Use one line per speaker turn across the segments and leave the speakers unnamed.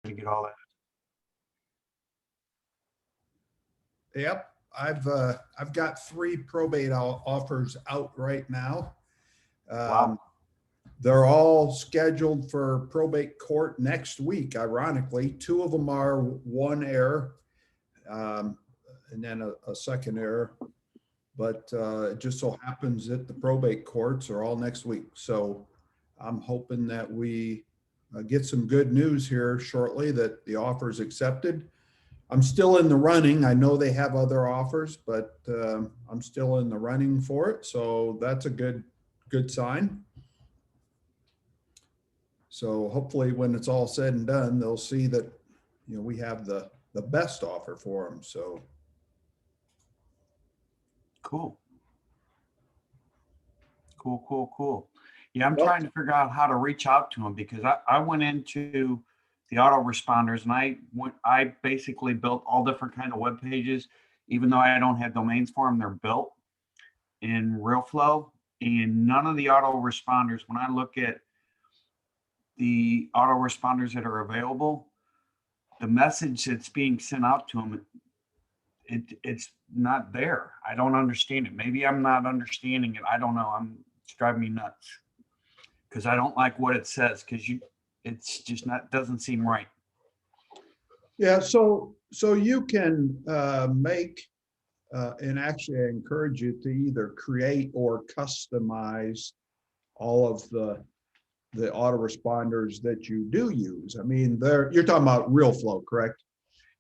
to get all that.
Yep, I've got 3 probate offers out right now.
Wow.
They're all scheduled for probate court next week. Ironically, 2 of them are one heir, and then a second heir. But it just so happens that the probate courts are all next week. So I'm hoping that we get some good news here shortly that the offer is accepted. I'm still in the running. I know they have other offers, but I'm still in the running for it. So that's a good sign. So hopefully when it's all said and done, they'll see that, we have the best offer for them. So
Cool. Yeah, I'm trying to figure out how to reach out to them because I went into the autoresponders and I basically built all different kind of web pages, even though I don't have domains for them, they're built in RealFlow. And none of the autoresponders, when I look at the autoresponders that are available, the message that's being sent out to them, it's not there. I don't understand it. Maybe I'm not understanding it. I don't know. It's driving me nuts because I don't like what it says because it's just doesn't seem right.
yeah, so you can make and actually I encourage you to either create or customize all of the autoresponders that you do use. I mean, you're talking about RealFlow, correct?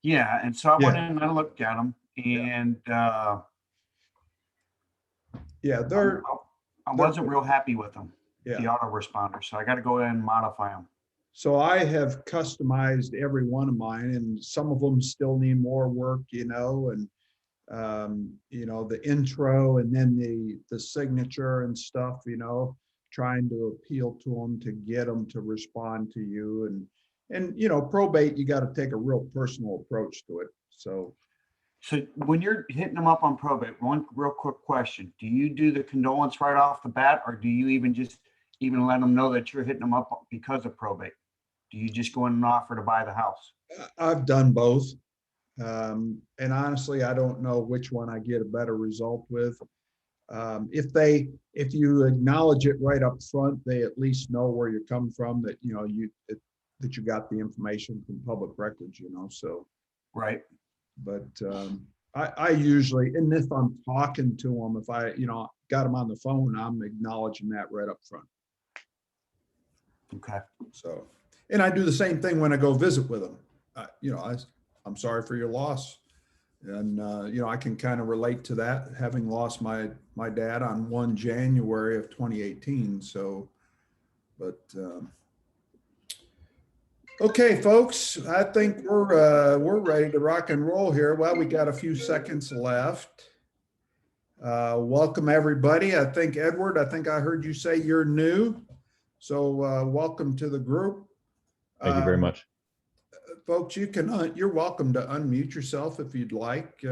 Yeah, and so I went in and I looked at them, and
yeah,
I wasn't real happy with them,
yeah.
the autoresponders. So I got to go in and modify them.
So I have customized every one of mine, and some of them still need more work, and the intro and then the signature and stuff, trying to appeal to them to get them to respond to you. And probate, you got to take a real personal approach to it. So
when you're hitting them up on probate, one real quick question: do you do the condolence right off the bat, or do you even let them know that you're hitting them up because of probate? Do you just go in and offer to buy the house?
I've done both, and honestly, I don't know which one I get a better result with. If you acknowledge it right up front, they at least know where you're coming from, that that you got the information from public records, so.
Right.
But I usually, and if I'm talking to them, if I got them on the phone, I'm acknowledging that right up front.
Okay.
So, and I do the same thing when I go visit with them. I'm sorry for your loss. And, I can kind of relate to that, having lost my dad on 1 January of 2018. So, but, okay, folks, I think we're ready to rock and roll here. Well, we got a few seconds left. Welcome, everybody. I think, Edward, I heard you say you're new. So welcome to the group.
Thank you very much.
Folks, you're welcome to unmute yourself if you'd like,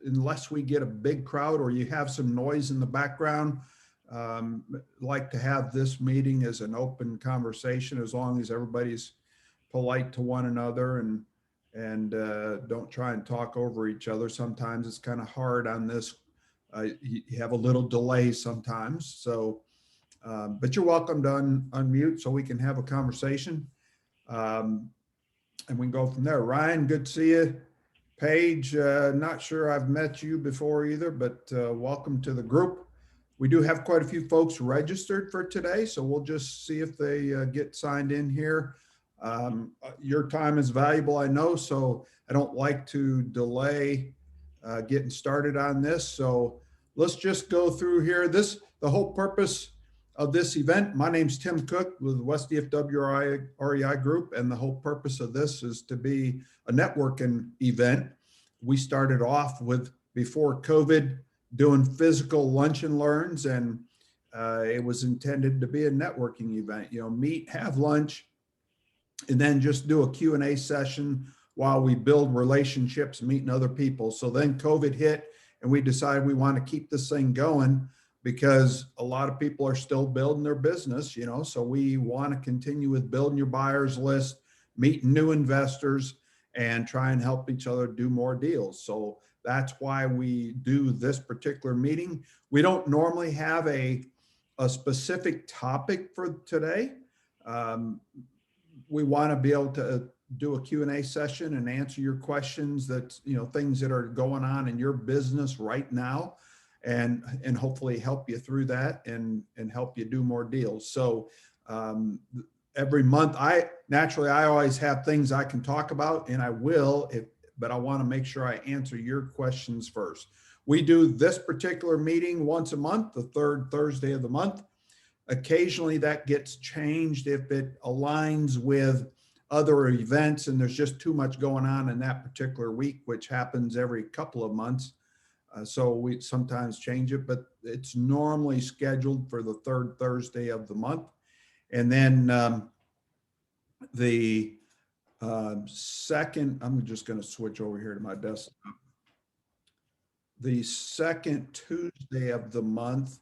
unless we get a big crowd or you have some noise in the background. Like to have this meeting as an open conversation, as long as everybody's polite to one another and don't try and talk over each other. Sometimes it's kind of hard on this. You have a little delay sometimes. So, but you're welcome to unmute so we can have a conversation. And we can go from there. Ryan, good to see you. Paige, not sure I've met you before either, but welcome to the group. We do have quite a few folks registered for today, so we'll just see if they get signed in here. Your time is valuable, I know, so I don't like to delay getting started on this. So let's just go through here. The whole purpose of this event, my name's Tim Cook with West DFW REI Group, and the whole purpose of this is to be a networking event. We started off with, before COVID, doing physical lunch and learns, and it was intended to be a networking event. Meet, have lunch, and then just do a Q&A session while we build relationships, meeting other people. So then COVID hit, and we decided we want to keep this thing going, because a lot of people are still building their business, so we want to continue with building your buyers list, meeting new investors and try and help each other do more deals. So that's why we do this particular meeting. We don't normally have a specific topic for today. We want to be able to do a Q&A session and answer your questions, that, things that are going on in your business right now, and hopefully help you through that and help you do more deals. So every month, I always have things I can talk about, and I will, but I want to make sure I answer your questions first. We do this particular meeting once a month, the third Thursday of the month. Occasionally that gets changed if it aligns with other events and there's just too much going on in that particular week, which happens every couple of months. So we sometimes change it, but it's normally scheduled for the third Thursday of the month. And then the second, I'm just going to switch over here to my desktop. The second Tuesday of the month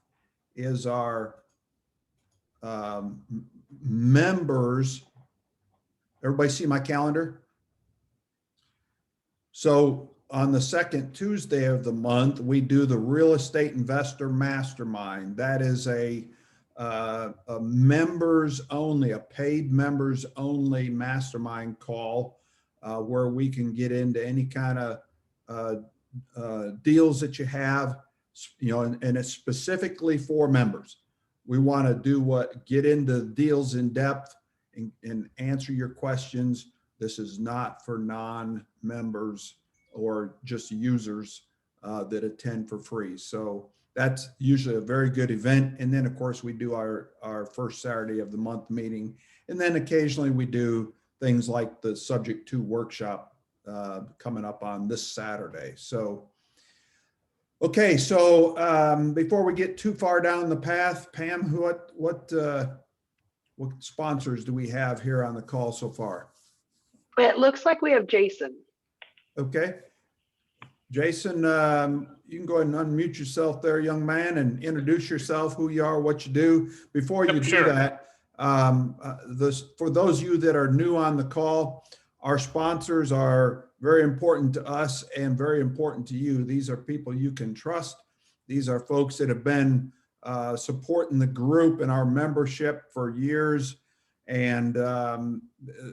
is our members. Everybody see my calendar? So on the second Tuesday of the month, we do the Real Estate Investor Mastermind. That is a members only, a paid members only mastermind call where we can get into any kind of deals that you have, and it's specifically for members. We want to get into deals in depth and answer your questions. This is not for non-members or just users that attend for free. So that's usually a very good event. And then of course we do our first Saturday of the month meeting. And then occasionally we do things like the Subject to workshop coming up on this Saturday. So, okay. So before we get too far down the path, Pam, what sponsors do we have here on the call so far?
It looks like we have Jason.
Okay. Jason, you can go ahead and unmute yourself there, young man, and introduce yourself, who you are, what you do. Before you do that, for those of you that are new on the call, our sponsors are very important to us and very important to you. These are people you can trust. These are folks that have been supporting the group and our membership for years. And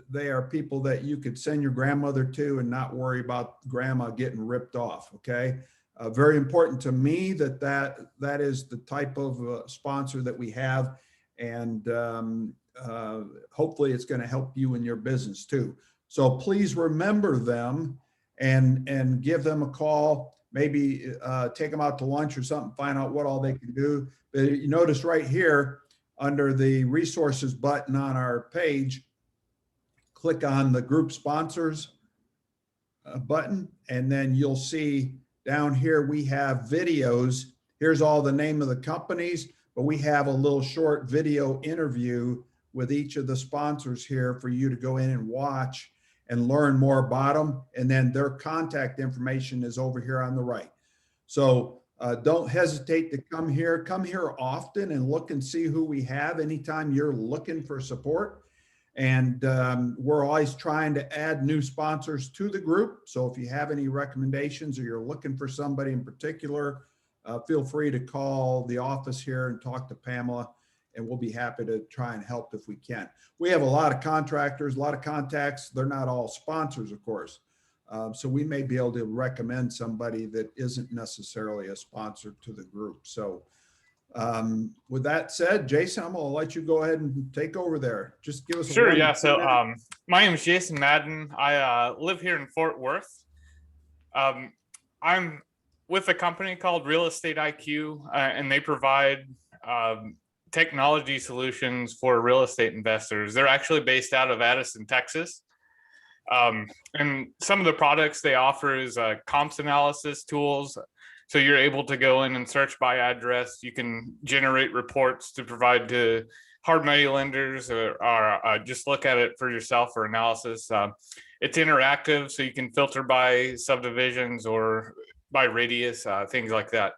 they are people that you could send your grandmother to and not worry about grandma getting ripped off. Okay. Very important to me that is the type of sponsor that we have. And hopefully it's going to help you in your business too. So please remember them and give them a call, maybe take them out to lunch or something, find out what all they can do. But you notice right here, under the resources button on our page, click on the group sponsors button, and then you'll see down here we have videos. Here's all the name of the companies, but we have a little short video interview with each of the sponsors here for you to go in and watch and learn more about them. And then their contact information is over here on the right. So don't hesitate to come here often and look and see who we have anytime you're looking for support. And we're always trying to add new sponsors to the group. So if you have any recommendations or you're looking for somebody in particular, feel free to call the office here and talk to Pamela, and we'll be happy to try and help if we can. We have a lot of contractors, a lot of contacts. They're not all sponsors, of course. So we may be able to recommend somebody that isn't necessarily a sponsor to the group. So with that said, Jason, I'm going to let you go ahead and take over there. Just give us a
Sure. Yeah. So my name is Jason Madden. I live here in Fort Worth. I'm with a company called Real Estate IQ, and they provide technology solutions for real estate investors. They're actually based out of Addison, Texas. And some of the products they offer is comps analysis tools. So you're able to go in and search by address. You can generate reports to provide to hard money lenders or just look at it for yourself for analysis. It's interactive, so you can filter by subdivisions or by radius, things like that.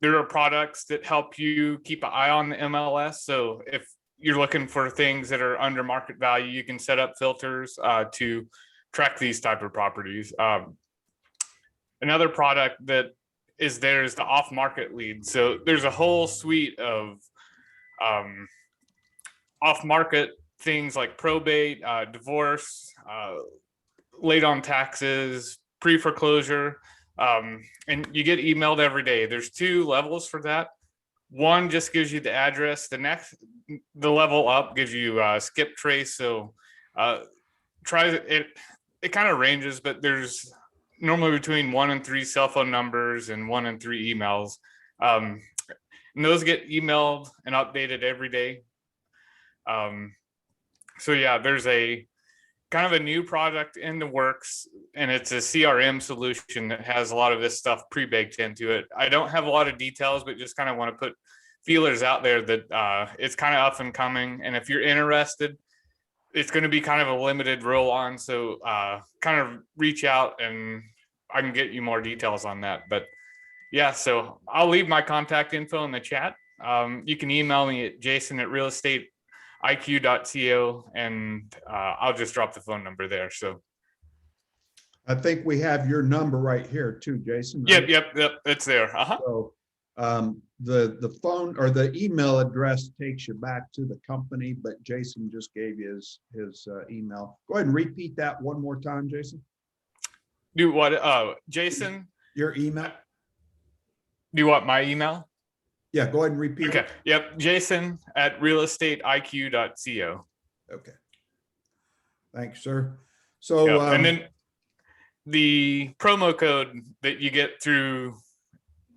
There are products that help you keep an eye on the MLS. So if you're looking for things that are under market value, you can set up filters to track these type of properties. Another product that is there is the off-market lead. So there's a whole suite of off-market things like probate, divorce, late on taxes, pre-foreclosure, and you get emailed every day. There's 2 levels for that. One just gives you the address. The level up gives you skip trace. So try it. It kind of ranges, but there's normally between 1 and 3 cell phone numbers and 1 and 3 emails. And those get emailed and updated every day. So yeah, there's a kind of a new product in the works, and it's a CRM solution that has a lot of this stuff pre-baked into it. I don't have a lot of details, but just kind of want to put feelers out there that it's kind of up and coming. And if you're interested, it's going to be kind of a limited roll on. So kind of reach out and I can get you more details on that. But yeah, so I'll leave my contact info in the chat. You can email me at jason@realestateIQ.co, and I'll just drop the phone number there. So
I think we have your number right here too, Jason. Right?
Yep. It's there.
So the phone or the email address takes you back to the company, but Jason just gave you his email. Go ahead and repeat that one more time, Jason.
Do what? Jason?
Your email?
Do you want my email?
Yeah, go ahead and repeat
Okay.
it.
Yep. Jason@realestateIQ.co.
Okay. Thanks, sir. So
Yep. And then the promo code that you get through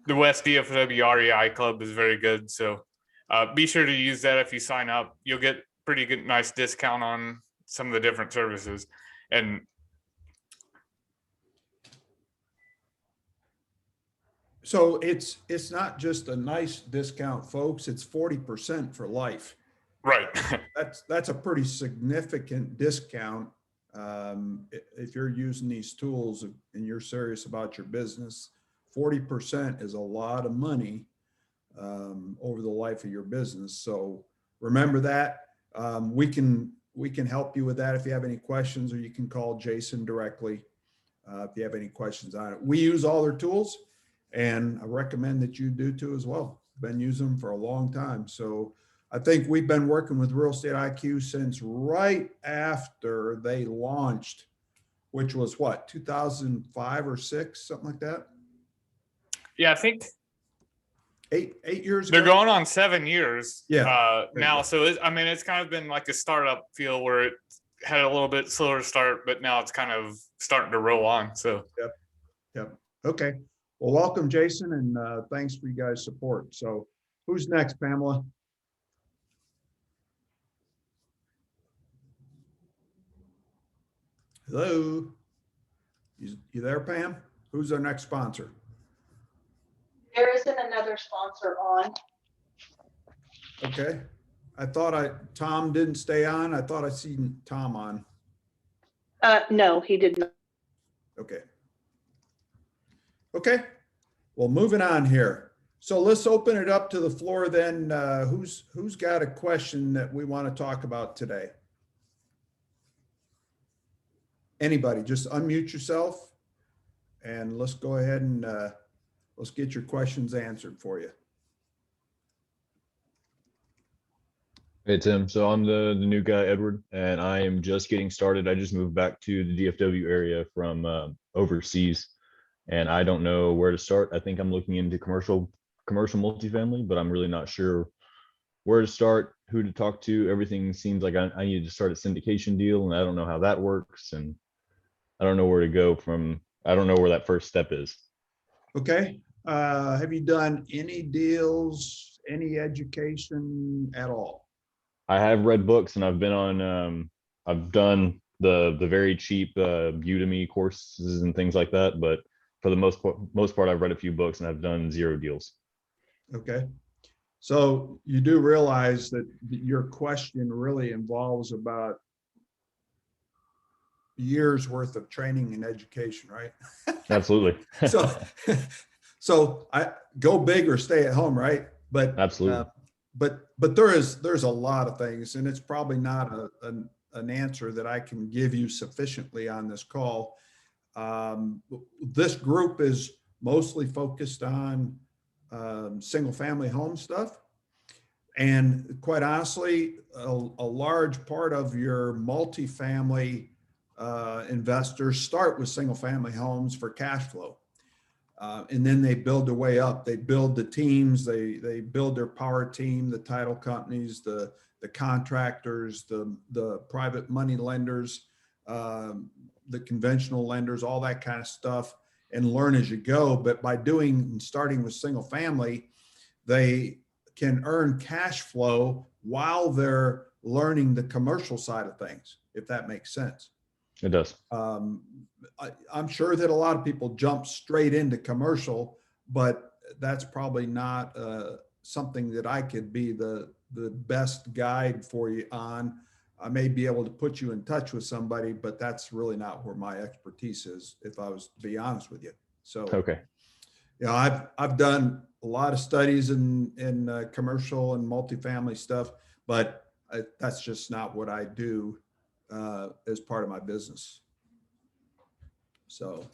the West DFW REI Club is very good. So be sure to use that if you sign up. You'll get pretty good, nice discount on some of the different services. And
so it's not just a nice discount, folks. It's 40% for life.
right.
That's a pretty significant discount if you're using these tools and you're serious about your business. 40% is a lot of money over the life of your business. So remember that. We can help you with that if you have any questions, or you can call Jason directly if you have any questions on it. We use all their tools, and I recommend that you do too as well. Been using them for a long time. So I think we've been working with Real Estate IQ since right after they launched, which was what, 2005 or 6, something like that?
Yeah, I think
8 years ago.
they're going on 7 years
Yeah.
now. So it's kind of been like a startup feel where it had a little bit slower start, but now it's kind of starting to roll on. So
Yep. Okay. Well, welcome, Jason, and thanks for you guys' support. So who's next, Pamela? Hello? You there, Pam? Who's our next sponsor?
There isn't another sponsor on.
Okay. I thought Tom didn't stay on. I thought I seen Tom on.
No, he did not.
Okay. Okay. Well, moving on here. So let's open it up to the floor then. Who's got a question that we want to talk about today? Anybody, just unmute yourself and let's go ahead and let's get your questions answered for you.
Hey Tim, so I'm the new guy, Edward, and I am just getting started. I just moved back to the DFW area from overseas, and I don't know where to start. I think I'm looking into commercial multifamily, but I'm really not sure where to start, who to talk to. Everything seems like I need to start a syndication deal, and I don't know how that works, and I don't know where to go from. I don't know where that first step is. Okay.
Have you done any deals, any education at all?
I have read books, and I've been on, I've done the very cheap Udemy courses and things like that. But for the most part, I've read a few books and I've done 0 deals.
Okay. So you do realize that your question really involves about years worth of training and education, right?
Absolutely.
So I go big or stay at home, right? But
absolutely.
but there's a lot of things, and it's probably not an answer that I can give you sufficiently on this call. This group is mostly focused on single family home stuff. And quite honestly, a large part of your multifamily investors start with single family homes for cash flow. And then they build their way up. They build the teams, they build their power team, the title companies, the contractors, the private money lenders, the conventional lenders, all that kind of stuff, and learn as you go. But by starting with single family, they can earn cash flow while they're learning the commercial side of things, if that makes sense.
It does.
I'm sure that a lot of people jump straight into commercial, but that's probably not something that I could be the best guide for you on. I may be able to put you in touch with somebody, but that's really not where my expertise is, if I was to be honest with you. So,
Okay.
you know, I've done a lot of studies in commercial and multifamily stuff, but that's just not what I do as part of my business. So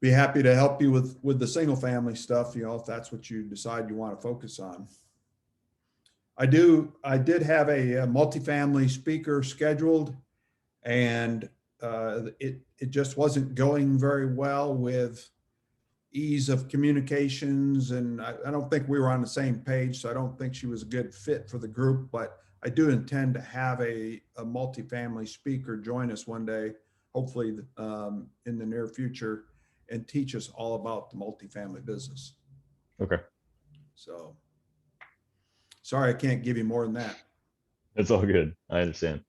be happy to help you with the single family stuff, you know, if that's what you decide you want to focus on. I did have a multifamily speaker scheduled, and it just wasn't going very well with ease of communications. And I don't think we were on the same page, so I don't think she was a good fit for the group, but I do intend to have a multifamily speaker join us one day, hopefully in the near future, and teach us all about the multifamily business.
Okay.
So sorry, I can't give you more than that.
It's all good. I understand.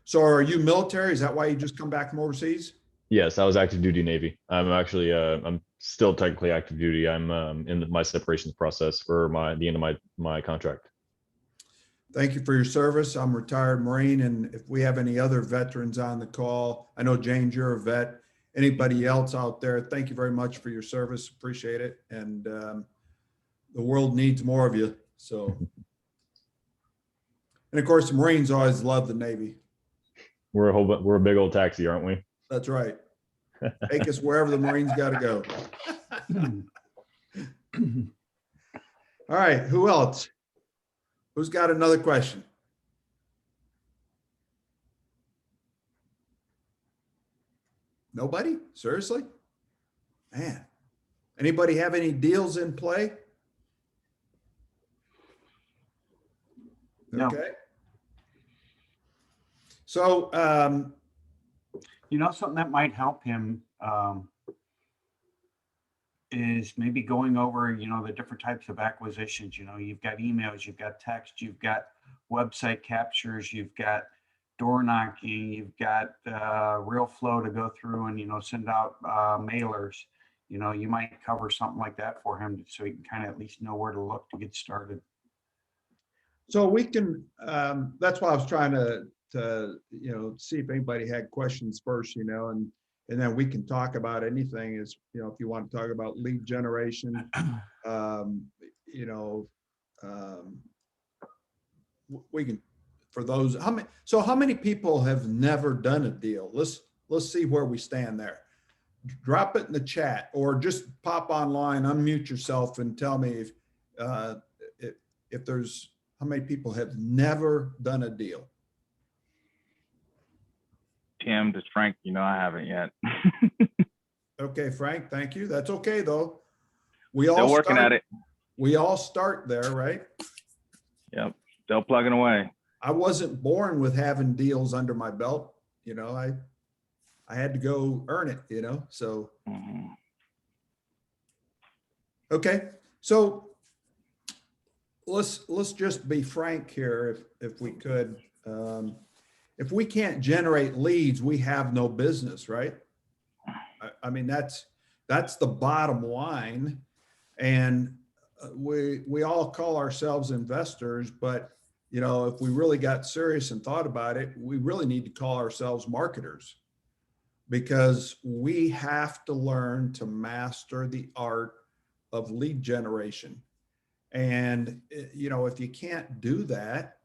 So are you military? Is that why you just come back from overseas?
Yes, I was active duty Navy. I'm actually, I'm still technically active duty. I'm in my separations process for the end of my contract.
Thank you for your service. I'm a retired Marine, and if we have any other veterans on the call, I know James, you're a vet. Anybody else out there, thank you very much for your service. Appreciate it. And the world needs more of you. So, and of course, the Marines always love the Navy.
We're a big old taxi, aren't we?
That's right. Take us wherever the Marines got to go. All right. Who else? Who's got another question? Nobody? Seriously? Man. Anybody have any deals in play?
No.
Okay. So,
You know, something that might help him is maybe going over, you know, the different types of acquisitions. You know, you've got emails, you've got text, you've got website captures, you've got door knocking, you've got real flow to go through and, you know, send out mailers. You know, you might cover something like that for him so he can kind of at least know where to look to get started.
so we can, that's why I was trying to, you know, see if anybody had questions first, you know, and then we can talk about anything is, you know, if you want to talk about lead generation, you know, we can, for those, how many people have never done a deal? Let's see where we stand there. Drop it in the chat or just pop online, unmute yourself and tell me if there's, how many people have never done a deal?
Tim, this is Frank. You know, I haven't yet.
Okay, Frank, thank you. That's okay, though. We all
Still working at it.
We all start there, right?
Yep. Still plugging away.
I wasn't born with having deals under my belt. You know, I had to go earn it, you know, so.
Mhm.
Okay, so let's just be frank here if we could. If we can't generate leads, we have no business, right? I mean, that's the bottom line. And we all call ourselves investors, but you know, if we really got serious and thought about it, we really need to call ourselves marketers, because we have to learn to master the art of lead generation. And, if you can't do that,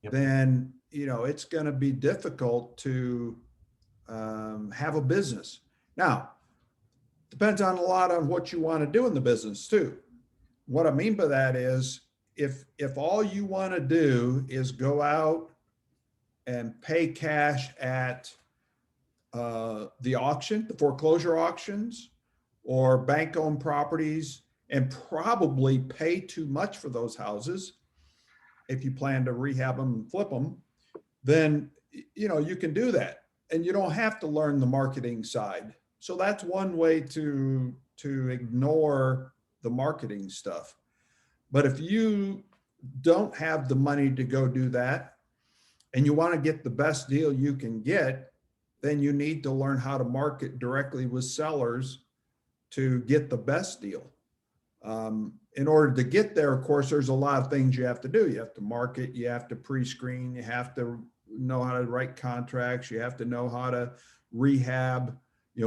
Yep.
then, it's going to be difficult to have a business. Now, depends on a lot on what you want to do in the business too. What I mean by that is if all you want to do is go out and pay cash at the auction, the foreclosure auctions, or bank-owned properties, and probably pay too much for those houses, if you plan to rehab them and flip them, then you can do that, and you don't have to learn the marketing side. So that's one way to ignore the marketing stuff. But if you don't have the money to go do that, and you want to get the best deal you can get, then you need to learn how to market directly with sellers to get the best deal. In order to get there, of course, there's a lot of things you have to do. You have to market, you have to pre-screen, you have to know how to write contracts, you have to know how to rehab,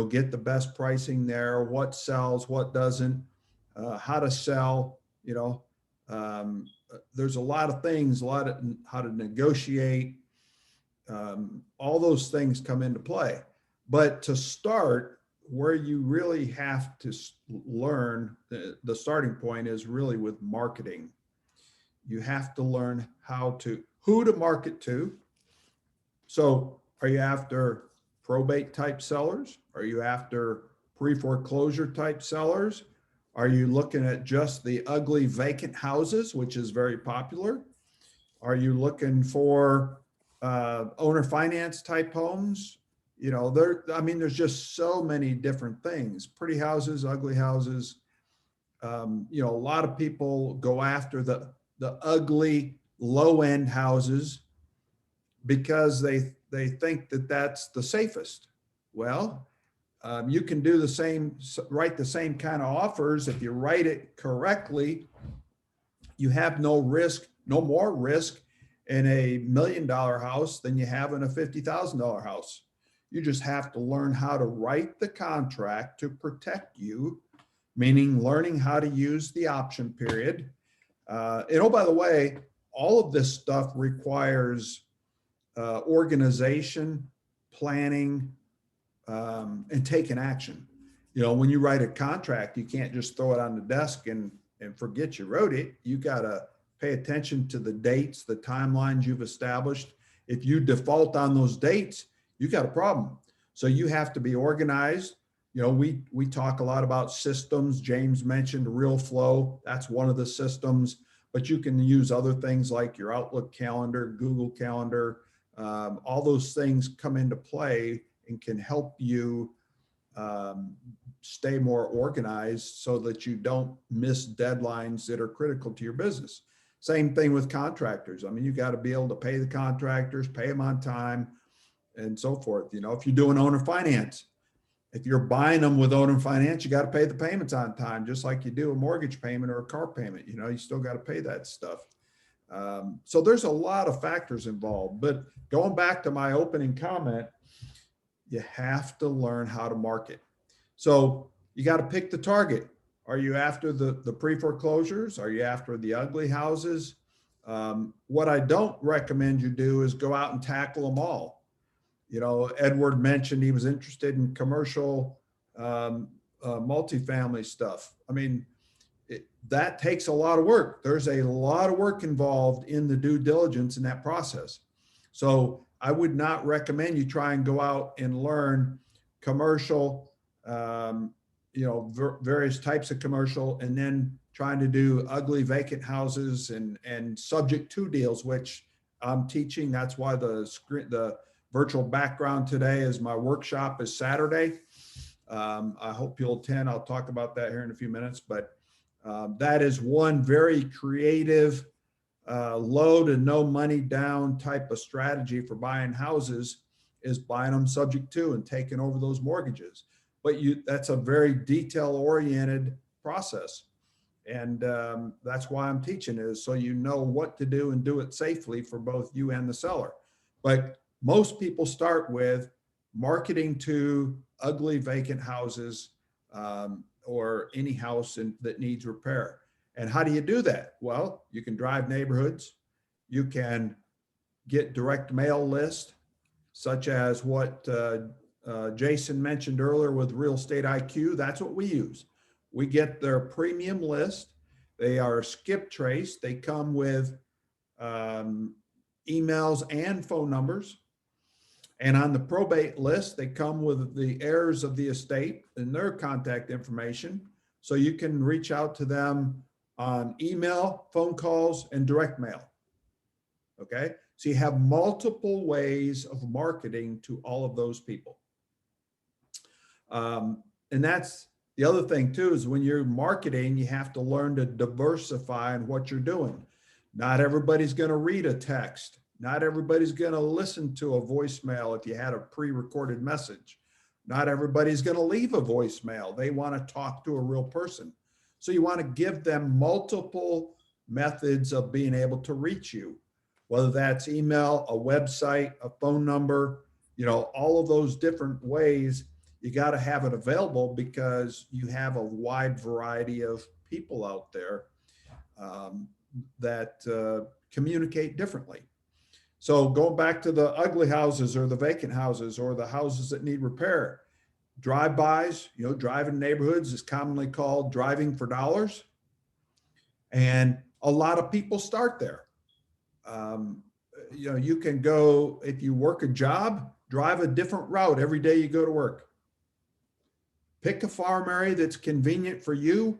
get the best pricing there, what sells, what doesn't, how to sell, there's a lot of things, how to negotiate. All those things come into play. But to start, where you really have to learn, the starting point is really with marketing. You have to learn who to market to. So are you after probate type sellers? Are you after pre-foreclosure type sellers? Are you looking at just the ugly vacant houses, which is very popular? Are you looking for owner finance type homes? There's just so many different things, pretty houses, ugly houses. A lot of people go after the ugly low end houses because they think that that's the safest. Well, you can do write the same kind of offers. If you write it correctly, you have no more risk in $1 million house than you have in a $50,000 house. You just have to learn how to write the contract to protect you, meaning learning how to use the option period. And by the way, all of this stuff requires organization, planning, and taking action. When you write a contract, you can't just throw it on the desk and forget you wrote it. You got to pay attention to the dates, the timelines you've established. If you default on those dates, you got a problem. So you have to be organized. We talk a lot about systems. James mentioned Real Flow. That's one of the systems, but you can use other things like your Outlook calendar, Google Calendar. All those things come into play and can help you stay more organized so that you don't miss deadlines that are critical to your business. Same thing with contractors. You got to be able to pay the contractors, pay them on time, and so forth. If you're doing owner finance, if you're buying them with owner finance, you got to pay the payments on time, just like you do a mortgage payment or a car payment. You still got to pay that stuff. So there's a lot of factors involved. But going back to my opening comment, you have to learn how to market. So you got to pick the target. Are you after the pre-foreclosures? Are you after the ugly houses? What I don't recommend you do is go out and tackle them all. Edward mentioned he was interested in commercial multifamily stuff. That takes a lot of work. There's a lot of work involved in the due diligence in that process. So I would not recommend you try and go out and learn commercial, various types of commercial, and then trying to do ugly vacant houses and subject to deals, which I'm teaching. That's why the virtual background today is my workshop is Saturday. I hope you'll attend. I'll talk about that here in a few minutes, but that is one very creative, low to no money down type of strategy for buying houses, is buying them subject to and taking over those mortgages. But that's a very detail oriented process. And that's why I'm teaching it, is so you know what to do and do it safely for both you and the seller. But most people start with marketing to ugly vacant houses or any house that needs repair. And how do you do that? Well, you can drive neighborhoods. You can get direct mail lists, such as what Jason mentioned earlier with Real Estate IQ. That's what we use. We get their premium list. They are skip traced. They come with emails and phone numbers. And on the probate list, they come with the heirs of the estate and their contact information. So you can reach out to them on email, phone calls, and direct mail. Okay. So you have multiple ways of marketing to all of those people. And that's the other thing too, is when you're marketing, you have to learn to diversify in what you're doing. Not everybody's going to read a text. Not everybody's going to listen to a voicemail if you had a pre-recorded message. Not everybody's going to leave a voicemail. They want to talk to a real person. So you want to give them multiple methods of being able to reach you, whether that's email, a website, a phone number, all of those different ways. You got to have it available because you have a wide variety of people out there that communicate differently. So going back to the ugly houses or the vacant houses or the houses that need repair, drive-bys, driving neighborhoods is commonly called driving for dollars. And a lot of people start there. You can go, if you work a job, drive a different route every day you go to work. Pick a farm area that's convenient for you.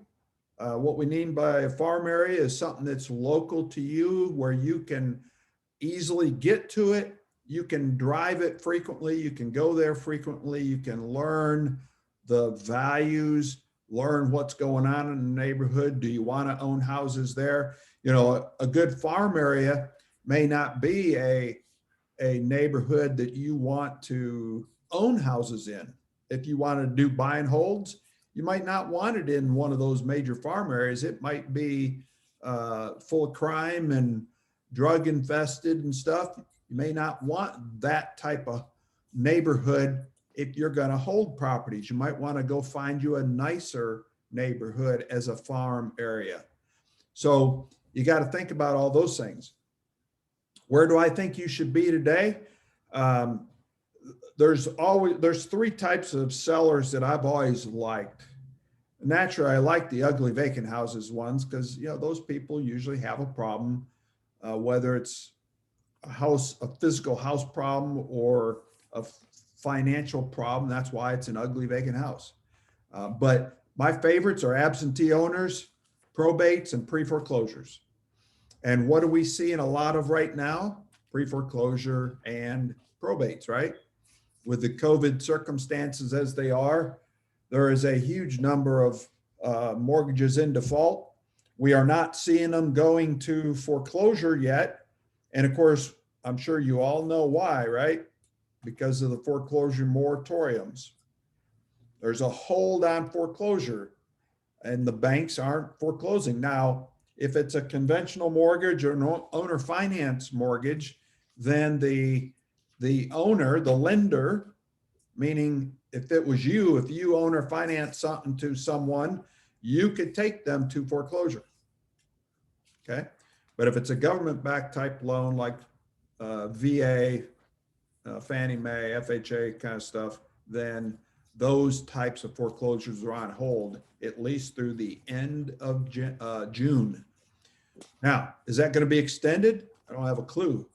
What we mean by a farm area is something that's local to you, where you can easily get to it. You can drive it frequently. You can go there frequently. You can learn the values, learn what's going on in the neighborhood. Do you want to own houses there? A good farm area may not be a neighborhood that you want to own houses in. If you want to do buy and holds, you might not want it in one of those major farm areas. It might be full of crime and drug infested and stuff. You may not want that type of neighborhood if you're going to hold properties. You might want to go find you a nicer neighborhood as a farm area. So you got to think about all those things. Where do I think you should be today? There's three types of sellers that I've always liked. Naturally, I like the ugly vacant houses ones because those people usually have a problem, whether it's a physical house problem or a financial problem. That's why it's an ugly vacant house. But my favorites are absentee owners, probates, and pre-foreclosures. And what do we see in a lot of right now? Pre-foreclosure and probates, right? With the COVID circumstances as they are, there is a huge number of mortgages in default. We are not seeing them going to foreclosure yet. And of course, I'm sure you all know why, right? Because of the foreclosure moratoriums. There's a hold on foreclosure and the banks aren't foreclosing. Now, if it's a conventional mortgage or an owner finance mortgage, then the owner, the lender, meaning if it was you, if you own or finance something to someone, you could take them to foreclosure. Okay. But if it's a government-backed type loan like VA, Fannie Mae, FHA kind of stuff, then those types of foreclosures are on hold at least through the end of June. Now, is that going to be extended? I don't have a clue,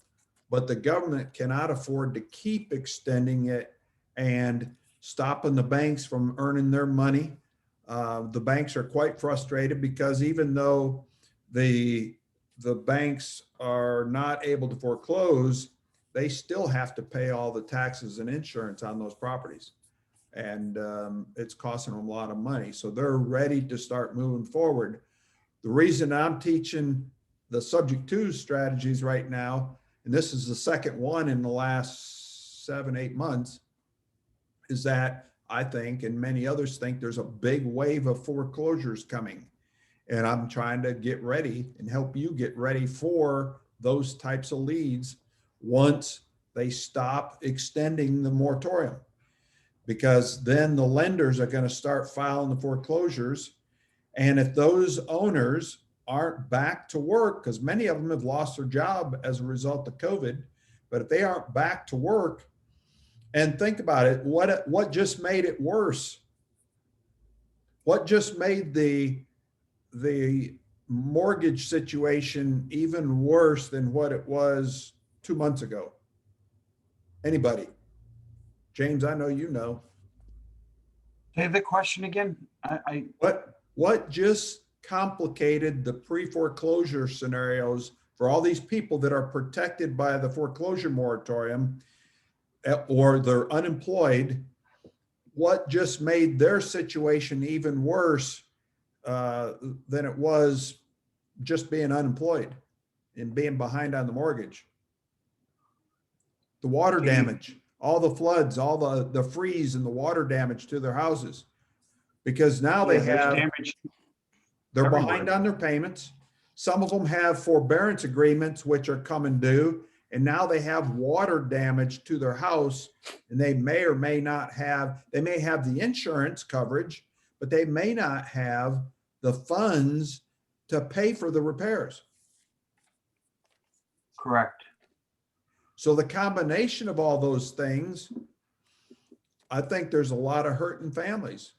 but the government cannot afford to keep extending it and stopping the banks from earning their money. The banks are quite frustrated because even though the banks are not able to foreclose, they still have to pay all the taxes and insurance on those properties. And it's costing them a lot of money. So they're ready to start moving forward. The reason I'm teaching the subject to strategies right now, and this is the second one in the last 7-8 months, is that I think, and many others think, there's a big wave of foreclosures coming. And I'm trying to get ready and help you get ready for those types of leads once they stop extending the moratorium. Because then the lenders are going to start filing the foreclosures. And if those owners aren't back to work, because many of them have lost their job as a result of COVID, but if they aren't back to work, and think about it, what just made it worse? What just made the mortgage situation even worse than what it was 2 months ago? Anybody? James, I know you know.
Say the question again.
What just complicated the pre-foreclosure scenarios for all these people that are protected by the foreclosure moratorium or they're unemployed? What just made their situation even worse than it was just being unemployed and being behind on the mortgage? The water damage, all the floods, all the freeze and the water damage to their houses. Because now
there's
they're
everywhere.
behind on their payments. Some of them have forbearance agreements, which are coming due. And now they have water damage to their house, and they may or may not have, they may have the insurance coverage, but they may not have the funds to pay for the repairs.
Correct.
So the combination of all those things, I think there's a lot of hurting families.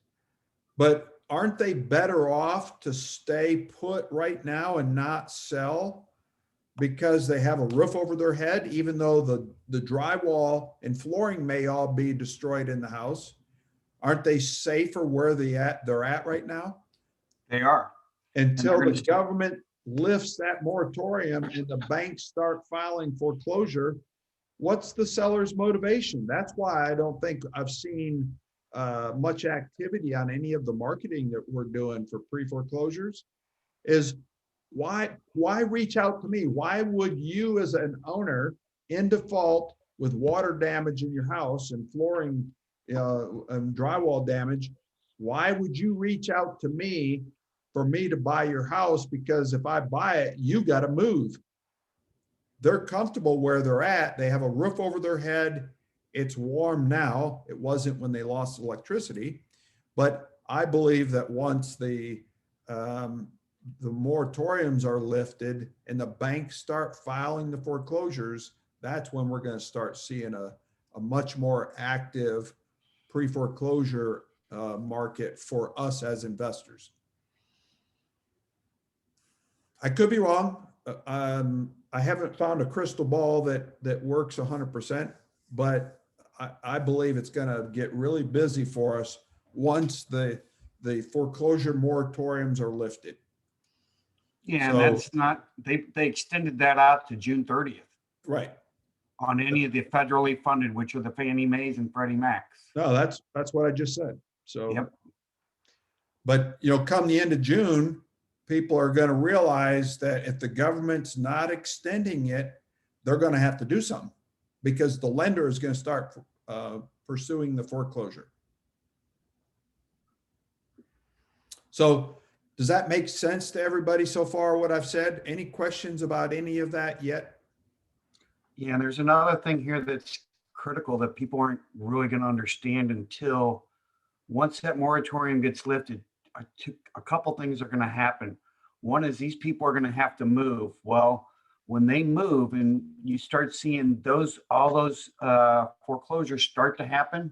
But aren't they better off to stay put right now and not sell because they have a roof over their head, even though the drywall and flooring may all be destroyed in the house? Aren't they safer where they're at right now?
They are.
Until the government lifts that moratorium and the banks start filing foreclosure, what's the seller's motivation? That's why I don't think I've seen much activity on any of the marketing that we're doing for pre-foreclosures. Is why reach out to me? Why would you, as an owner in default with water damage in your house and flooring and drywall damage, why would you reach out to me for me to buy your house? Because if I buy it, you got to move. They're comfortable where they're at. They have a roof over their head. It's warm now. It wasn't when they lost electricity. But I believe that once the moratoriums are lifted and the banks start filing the foreclosures, that's when we're going to start seeing a much more active pre-foreclosure market for us as investors. I could be wrong. I haven't found a crystal ball that works 100%, but I believe it's going to get really busy for us once the foreclosure moratoriums are lifted.
Yeah,
So,
and that's not, they extended that out to June 30th
right.
on any of the federally funded, which are the Fannie Mae's and Freddie Mac's.
No, that's what I just said. So,
Yep.
But come the end of June, people are going to realize that if the government's not extending it, they're going to have to do something because the lender is going to start pursuing the foreclosure. So does that make sense to everybody so far, what I've said? Any questions about any of that yet?
Yeah, and there's another thing here that's critical that people aren't really going to understand until once that moratorium gets lifted. A couple things are going to happen. One is these people are going to have to move. Well, when they move and you start seeing all those foreclosures start to happen,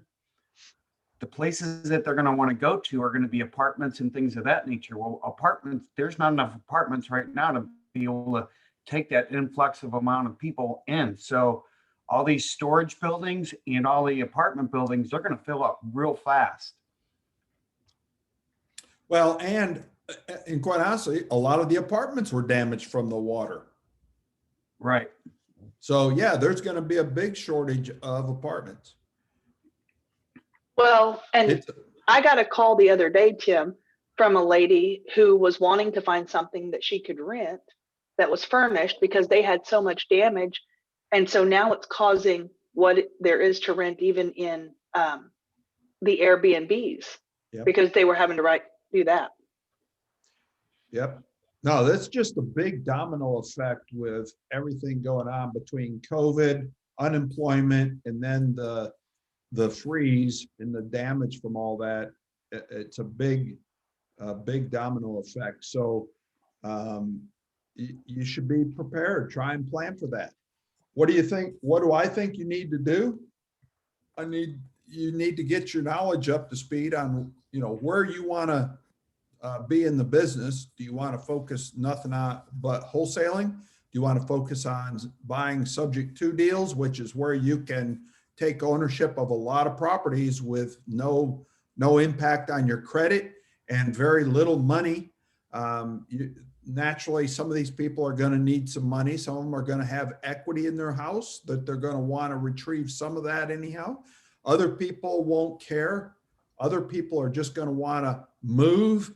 the places that they're going to want to go to are going to be apartments and things of that nature. Well, apartments, there's not enough apartments right now to be able to take that influx of amount of people in. So all these storage buildings and all the apartment buildings, they're going to fill up real fast.
Well, and quite honestly, a lot of the apartments were damaged from the water.
Right.
So yeah, there's going to be a big shortage of apartments.
Well, and I got a call the other day, Tim, from a lady who was wanting to find something that she could rent that was furnished because they had so much damage. And so now it's causing what there is to rent even in the Airbnbs. Yep. Because they were having to do that. Yep.
No, that's just a big domino effect with everything going on between COVID, unemployment, and then the freeze and the damage from all that. It's a big domino effect. So You should be prepared. Try and plan for that. What do you think? What do I think you need to do? You need to get your knowledge up to speed on, where you want to be in the business. Do you want to focus nothing on but wholesaling? Do you want to focus on buying subject to deals, which is where you can take ownership of a lot of properties with no impact on your credit and very little money? Naturally, some of these people are going to need some money. Some of them are going to have equity in their house that they're going to want to retrieve some of that anyhow. Other people won't care. Other people are just going to want to move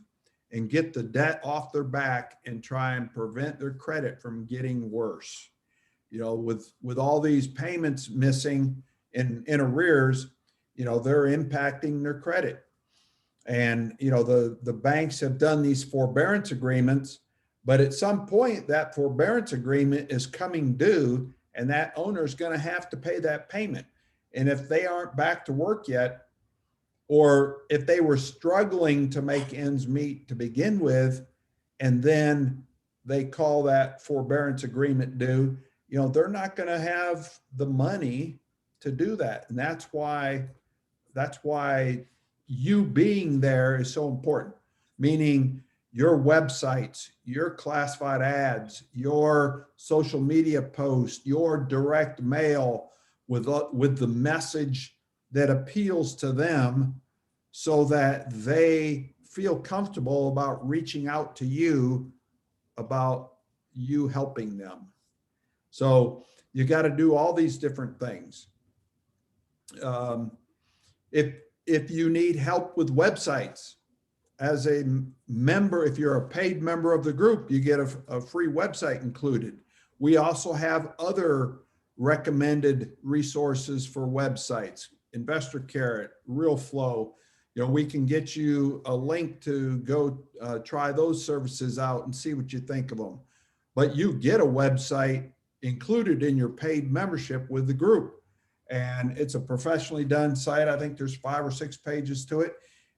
and get the debt off their back and try and prevent their credit from getting worse. With all these payments missing in arrears, they're impacting their credit. And, the banks have done these forbearance agreements, but at some point that forbearance agreement is coming due and that owner is going to have to pay that payment. And if they aren't back to work yet, or if they were struggling to make ends meet to begin with, and then they call that forbearance agreement due, they're not going to have the money to do that. And that's why you being there is so important, meaning your websites, your classified ads, your social media posts, your direct mail with the message that appeals to them so that they feel comfortable about reaching out to you about you helping them. So you got to do all these different things. If you need help with websites, as a member, if you're a paid member of the group, you get a free website included. We also have other recommended resources for websites, Investor Carrot, Real Flow. We can get you a link to go try those services out and see what you think of them. But you get a website included in your paid membership with the group. And it's a professionally done site. I think there's 5 or 6 pages to it.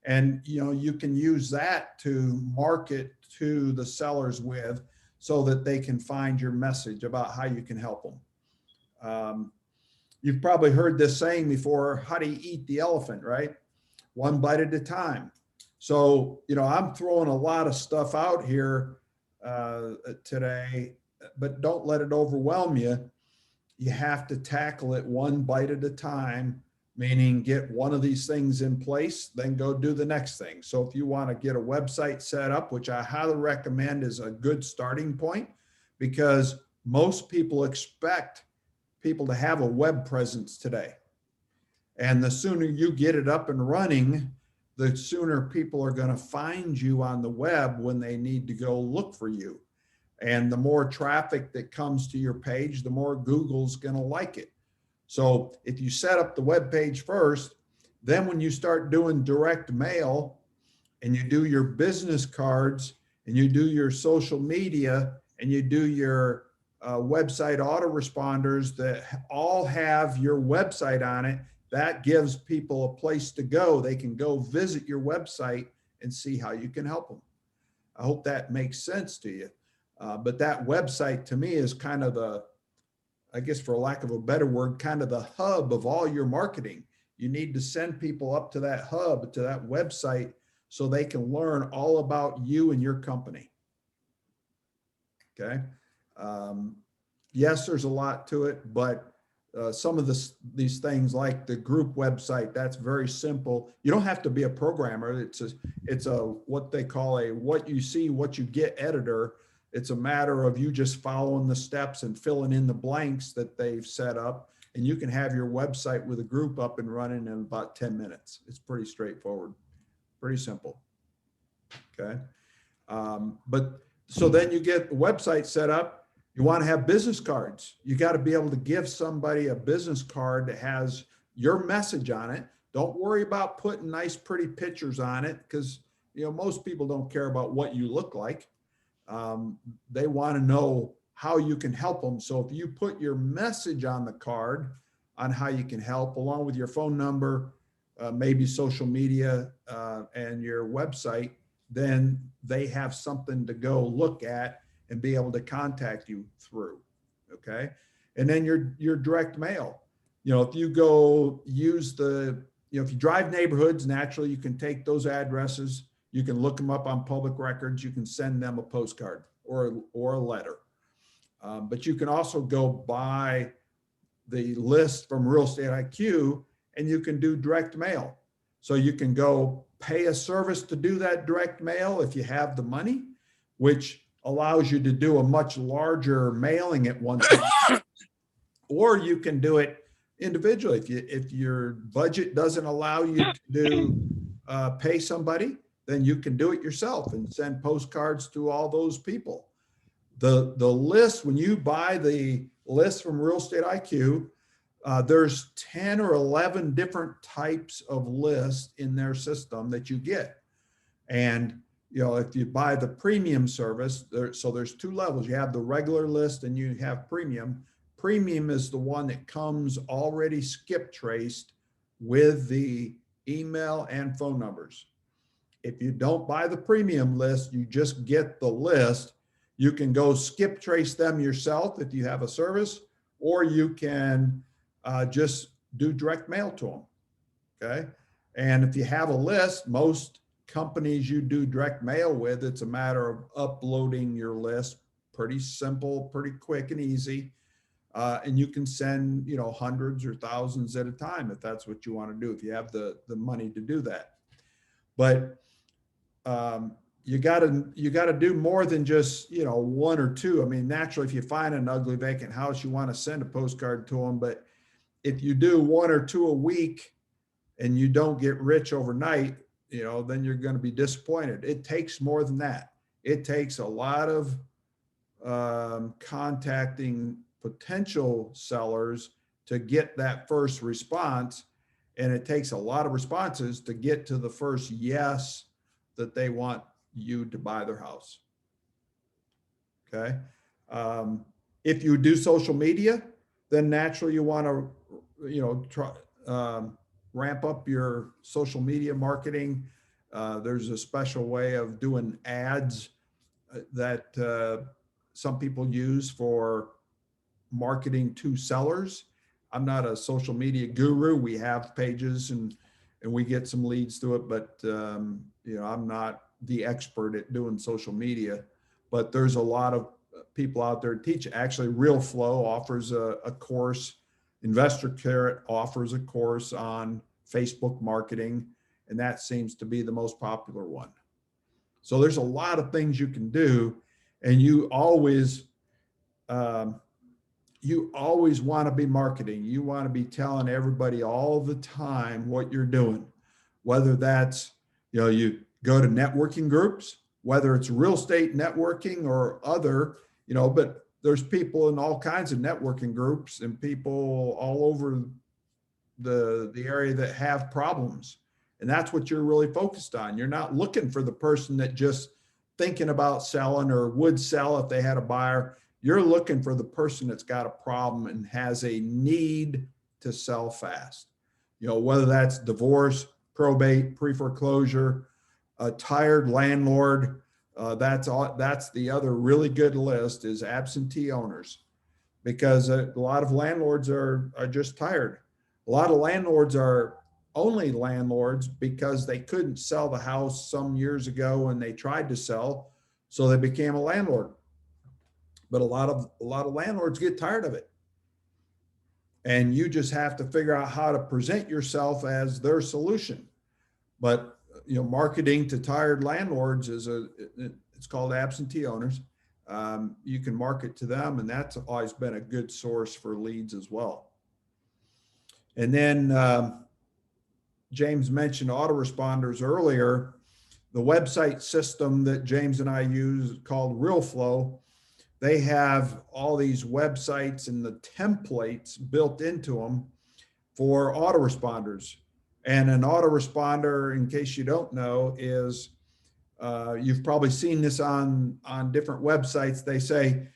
And, you can use that to market to the sellers with so that they can find your message about how you can help them. You've probably heard this saying before, how do you eat the elephant, right? One bite at a time. So, I'm throwing a lot of stuff out here today, but don't let it overwhelm you. You have to tackle it one bite at a time, meaning get one of these things in place, then go do the next thing. So if you want to get a website set up, which I highly recommend is a good starting point, because most people expect people to have a web presence today. And the sooner you get it up and running, the sooner people are going to find you on the web when they need to go look for you. And the more traffic that comes to your page, the more Google's going to like it. So if you set up the web page first, then when you start doing direct mail and you do your business cards and you do your social media and you do your website autoresponders that all have your website on it, that gives people a place to go. They can go visit your website and see how you can help them. I hope that makes sense to you. But that website to me is kind of the, I guess for lack of a better word, kind of the hub of all your marketing. You need to send people up to that hub, to that website, so they can learn all about you and your company. Okay. Yes, there's a lot to it, but some of these things like the group website, that's very simple. You don't have to be a programmer. It's a what they call a what you see, what you get editor. It's a matter of you just following the steps and filling in the blanks that they've set up, and you can have your website with a group up and running in about 10 minutes. It's pretty straightforward, pretty simple. Okay. But so then you get the website set up. You want to have business cards. You got to be able to give somebody a business card that has your message on it. Don't worry about putting nice, pretty pictures on it, because most people don't care about what you look like. They want to know how you can help them. So if you put your message on the card on how you can help, along with your phone number, maybe social media, and your website, then they have something to go look at and be able to contact you through. Okay. And then your direct mail, if you go use if you drive neighborhoods, naturally you can take those addresses, you can look them up on public records, you can send them a postcard or a letter. But you can also go buy the list from Real Estate IQ and you can do direct mail. So you can go pay a service to do that direct mail if you have the money, which allows you to do a much larger mailing at one time. Or you can do it individually. If your budget doesn't allow you to do pay somebody, then you can do it yourself and send postcards to all those people. The list, when you buy the list from Real Estate IQ, there's 10 or 11 different types of lists in their system that you get. And, if you buy the premium service, so there's two levels. You have the regular list and you have premium. Premium is the one that comes already skip traced with the email and phone numbers. If you don't buy the premium list, you just get the list. You can go skip trace them yourself if you have a service, or you can just do direct mail to them. Okay. And if you have a list, most companies you do direct mail with, it's a matter of uploading your list. Pretty simple, pretty quick and easy. And you can send, hundreds or thousands at a time if that's what you want to do, if you have the money to do that. But you got to do more than just, one or two. I mean, naturally, if you find an ugly vacant house, you want to send a postcard to them. But if you do one or two a week and you don't get rich overnight, then you're going to be disappointed. It takes more than that. It takes a lot of contacting potential sellers to get that first response. And it takes a lot of responses to get to the first yes that they want you to buy their house. Okay. If you do social media, then naturally you want to, try, ramp up your social media marketing. There's a special way of doing ads that some people use for marketing to sellers. I'm not a social media guru. We have pages and we get some leads through it, but I'm not the expert at doing social media. But there's a lot of people out there teach. Actually, Real Flow offers a course. Investor Carrot offers a course on Facebook marketing, and that seems to be the most popular one. So there's a lot of things you can do, and you always want to be marketing. You want to be telling everybody all the time what you're doing, whether that's, you go to networking groups, whether it's real estate networking or other, but there's people in all kinds of networking groups and people all over the area that have problems. And that's what you're really focused on. You're not looking for the person that just thinking about selling or would sell if they had a buyer. You're looking for the person that's got a problem and has a need to sell fast. Whether that's divorce, probate, pre-foreclosure, a tired landlord. That's the other really good list is absentee owners, because a lot of landlords are just tired. A lot of landlords are only landlords because they couldn't sell the house some years ago and they tried to sell, so they became a landlord. But a lot of landlords get tired of it. And you just have to figure out how to present yourself as their solution. But marketing to tired landlords it's called absentee owners. You can market to them, and that's always been a good source for leads as well. And then James mentioned autoresponders earlier. The website system that James and I use called RealFlow. They have all these websites and the templates built into them for autoresponders. And an autoresponder, in case you don't know, is you've probably seen this on different websites. They say,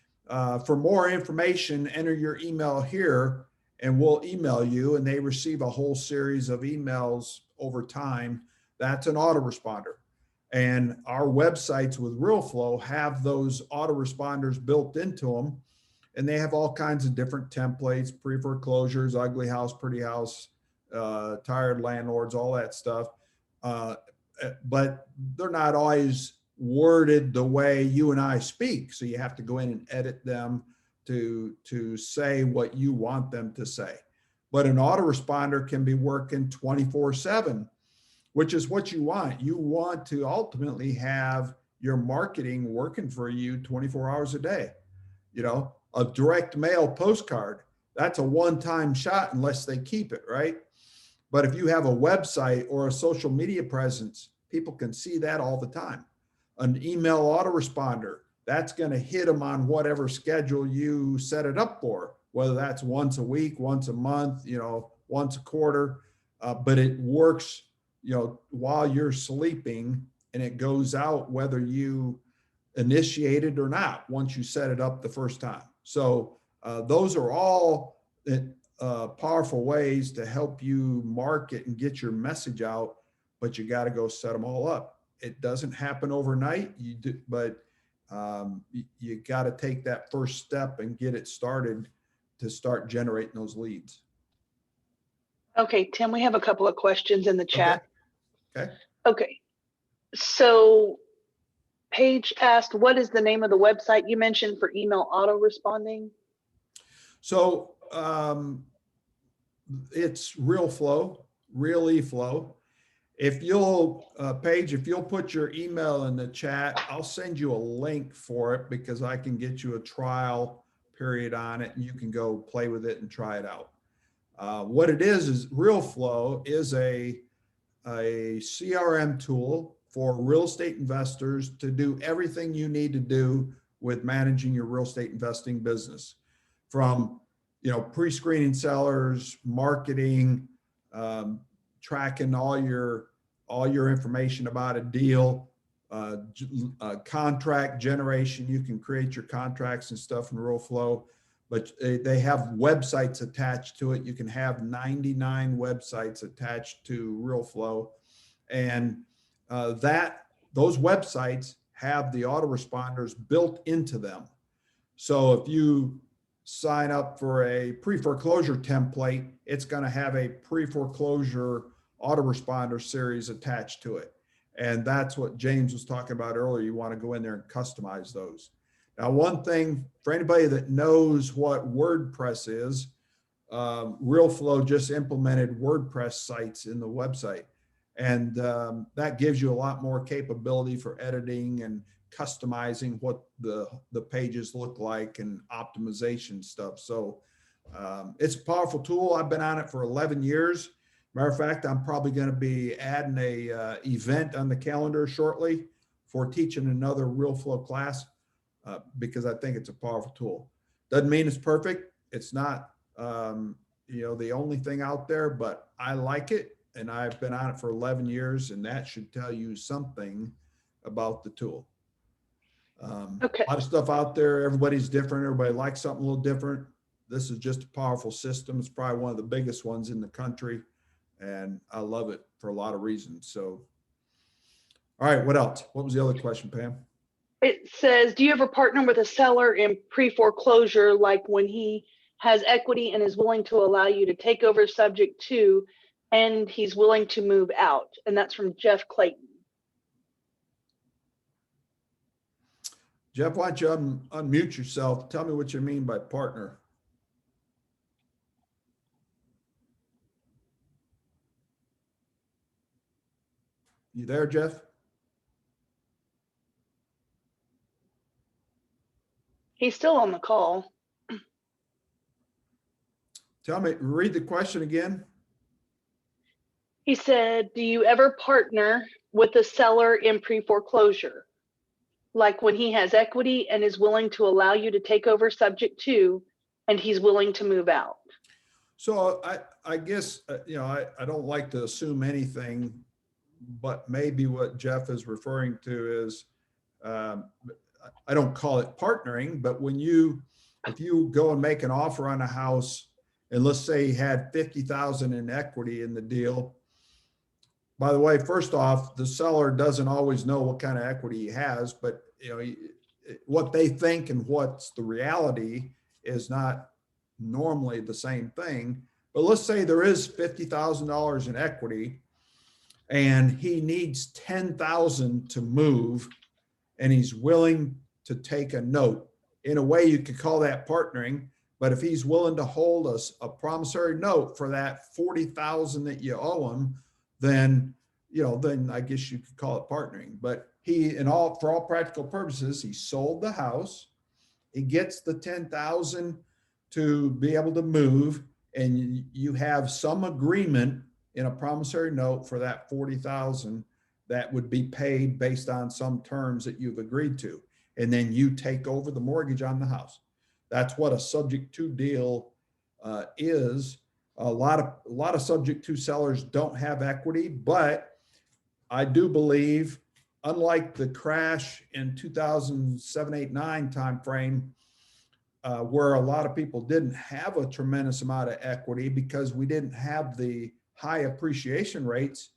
for more information, enter your email here and we'll email you. And they receive a whole series of emails over time. That's an autoresponder. And our websites with RealFlow have those autoresponders built into them. And they have all kinds of different templates, pre-foreclosures, ugly house, pretty house, tired landlords, all that stuff. But they're not always worded the way you and I speak. So you have to go in and edit them to say what you want them to say. But an autoresponder can be working 24/7, which is what you want. You want to ultimately have your marketing working for you 24 hours a day. You know, a direct mail postcard, that's a one-time shot unless they keep it, right? But if you have a website or a social media presence, people can see that all the time. An email autoresponder, that's going to hit them on whatever schedule you set it up for, whether that's once a week, once a month, you know, once a quarter, but it works, you know, while you're sleeping, and it goes out whether you initiate it or not once you set it up the first time. So those are all powerful ways to help you market and get your message out, but you got to go set them all up. It doesn't happen overnight, but you got to take that first step and get it started to start generating those leads.
Okay, Tim, we have a couple of questions in the chat.
Okay.
Okay. So Paige asked, what is the name of the website you mentioned for email auto responding?
So it's RealFlow, RealFlow. If you'll, Paige, if you'll put your email in the chat, I'll send you a link for it because I can get you a trial period on it and you can go play with it and try it out. What it is RealFlow is a CRM tool for real estate investors to do everything you need to do with managing your real estate investing business, from, you know, pre-screening sellers, marketing, tracking all your information about a deal, contract generation. You can create your contracts and stuff in RealFlow, but they have websites attached to it. You can have 99 websites attached to RealFlow, and those websites have the autoresponders built into them. So if you sign up for a pre-foreclosure template, it's going to have a pre-foreclosure autoresponder series attached to it. And that's what James was talking about earlier. You want to go in there and customize those. Now, one thing for anybody that knows what WordPress is, RealFlow just implemented WordPress sites in the website. And that gives you a lot more capability for editing and customizing what the pages look like and optimization stuff. So it's a powerful tool. I've been on it for 11 years. Matter of fact, I'm probably going to be adding a event on the calendar shortly for teaching another RealFlow class because I think it's a powerful tool. Doesn't mean it's perfect. It's not you know, the only thing out there, but I like it. And I've been on it for 11 years, and that should tell you something about the tool.
Okay.
A lot of stuff out there. Everybody's different. Everybody likes something a little different. This is just a powerful system. It's probably one of the biggest ones in the country, and I love it for a lot of reasons. So, all right, what else? What was the other question, Pam?
It says, do you ever partner with a seller in pre-foreclosure, like when he has equity and is willing to allow you to take over subject to, and he's willing to move out? And that's from Jeff Clayton.
Jeff, why don't you unmute yourself? Tell me what you mean by partner. You there, Jeff?
He's still on the call.
Tell me, read the question again.
He said, do you ever partner with a seller in pre-foreclosure? Like when he has equity and is willing to allow you to take over subject to, and he's willing to move out.
So I guess, you know, I don't like to assume anything, but maybe what Jeff is referring to is, I don't call it partnering, but if you go and make an offer on a house, and let's say he had 50,000 in equity in the deal, by the way, first off, the seller doesn't always know what kind of equity he has, but you know, what they think and what's the reality is not normally the same thing. But let's say there is $50,000 in equity and he needs 10,000 to move and he's willing to take a note. In a way, you could call that partnering, but if he's willing to hold us a promissory note for that 40,000 that you owe him, then, you know, then I guess you could call it partnering. But he, for all practical purposes, he sold the house. He gets the 10,000 to be able to move, and you have some agreement in a promissory note for that 40,000 that would be paid based on some terms that you've agreed to. And then you take over the mortgage on the house. That's what a subject to deal is. A lot of subject to sellers don't have equity, but I do believe, unlike the crash in 2007, 8, 9 timeframe, where a lot of people didn't have a tremendous amount of equity because we didn't have the high appreciation rates,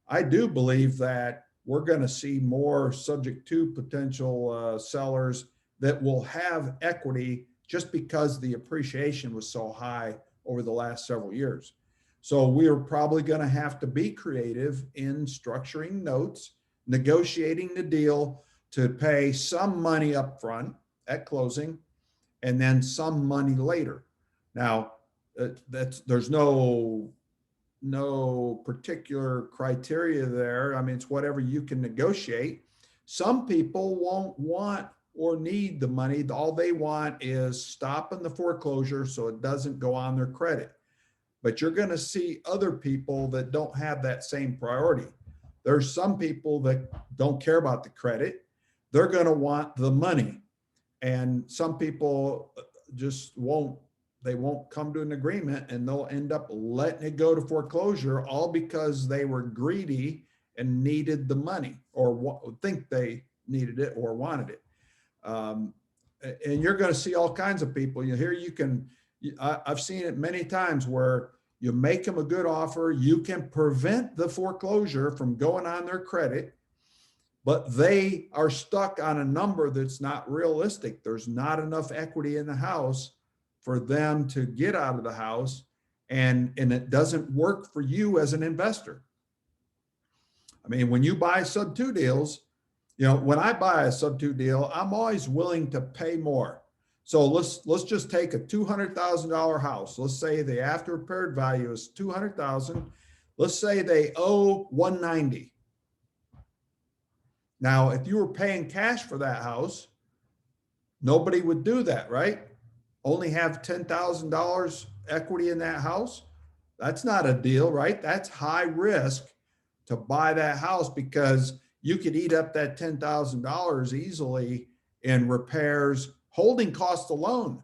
I do believe that we're going to see more subject to potential sellers that will have equity just because the appreciation was so high over the last several years. So we are probably going to have to be creative in structuring notes, negotiating the deal to pay some money up front at closing and then some money later. Now, there's no particular criteria there. I mean, it's whatever you can negotiate. Some people won't want or need the money. All they want is stopping the foreclosure so it doesn't go on their credit. But you're going to see other people that don't have that same priority. There's some people that don't care about the credit. They're going to want the money. And some people just won't come to an agreement, and they'll end up letting it go to foreclosure all because they were greedy and needed the money, or think they needed it or wanted it. And you're going to see all kinds of people. I've seen it many times where you make them a good offer, you can prevent the foreclosure from going on their credit, but they are stuck on a number that's not realistic. There's not enough equity in the house for them to get out of the house, and it doesn't work for you as an investor. I mean, when you buy sub 2 deals, when I buy a sub 2 deal, I'm always willing to pay more. So let's just take a $200,000 house. Let's say the after repaired value is $200,000. Let's say they owe $190,000. Now, if you were paying cash for that house, nobody would do that, right? Only have $10,000 equity in that house. That's not a deal, right? That's high risk to buy that house because you could eat up that $10,000 easily in repairs, holding costs alone.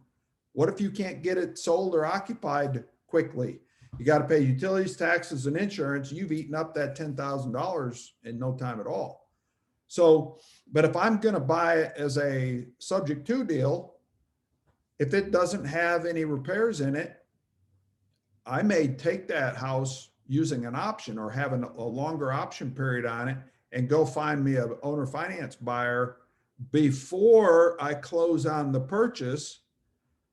What if you can't get it sold or occupied quickly? You got to pay utilities, taxes, and insurance. You've eaten up that $10,000 in no time at all. So, but if I'm going to buy it as a subject to deal, if it doesn't have any repairs in it, I may take that house using an option or having a longer option period on it and go find me an owner finance buyer before I close on the purchase.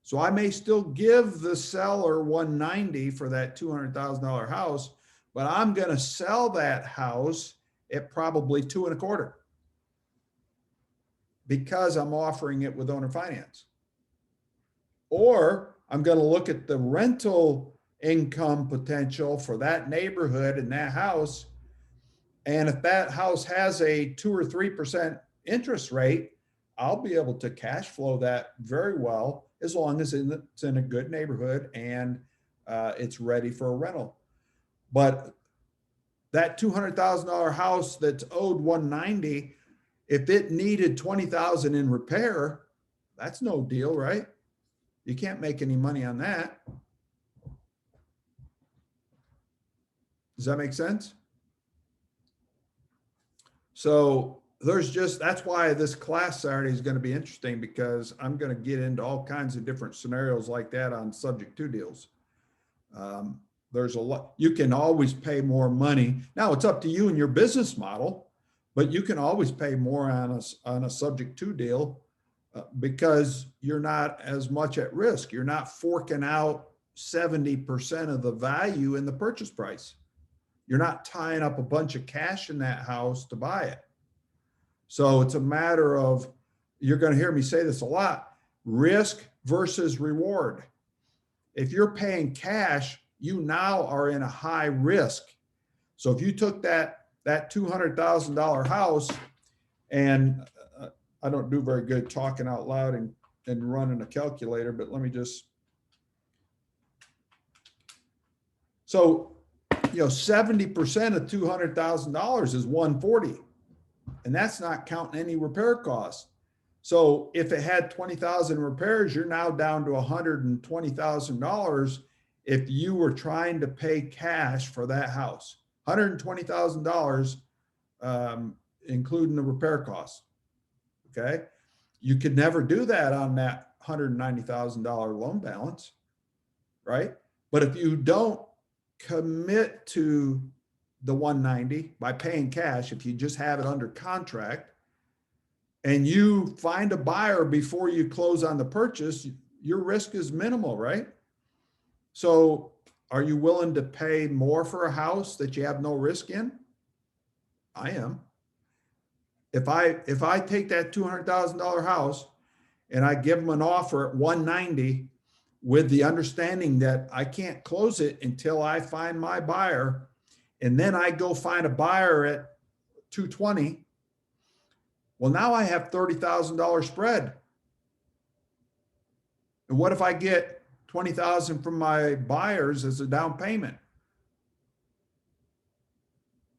So I may still give the seller $190,000 for that $200,000 house, but I'm going to sell that house at probably $225,000 because I'm offering it with owner finance. Or I'm going to look at the rental income potential for that neighborhood and that house. And if that house has a 2 or 3% interest rate, I'll be able to cash flow that very well as long as it's in a good neighborhood and it's ready for a rental. But that $200,000 house that's owed $190,000, if it needed $20,000 in repair, that's no deal, right? You can't make any money on that. Does that make sense? So that's why this class Saturday is going to be interesting, because I'm going to get into all kinds of different scenarios like that on subject to deals. there's a lot, you can always pay more money. Now it's up to you and your business model, but you can always pay more on a subject to deal because you're not as much at risk. You're not forking out 70% of the value in the purchase price. You're not tying up a bunch of cash in that house to buy it. So it's a matter of, you're going to hear me say this a lot, risk versus reward. If you're paying cash, you now are in a high risk. So if you took that $200,000 house, and I don't do very good talking out loud and running a calculator, but let me just. So, 70% of $200,000 is $140,000, and that's not counting any repair costs. So if it had 20,000 repairs, you're now down to $120,000 if you were trying to pay cash for that house. $120,000, including the repair costs. Okay. You could never do that on that $190,000 loan balance, right? But if you don't commit to the 190 by paying cash, if you just have it under contract and you find a buyer before you close on the purchase, your risk is minimal, right? So are you willing to pay more for a house that you have no risk in? I am. If I take that $200,000 house and I give them an offer at 190 with the understanding that I can't close it until I find my buyer, and then I go find a buyer at 220, well, now I have $30,000 spread. And what if I get $20,000 from my buyers as a down payment?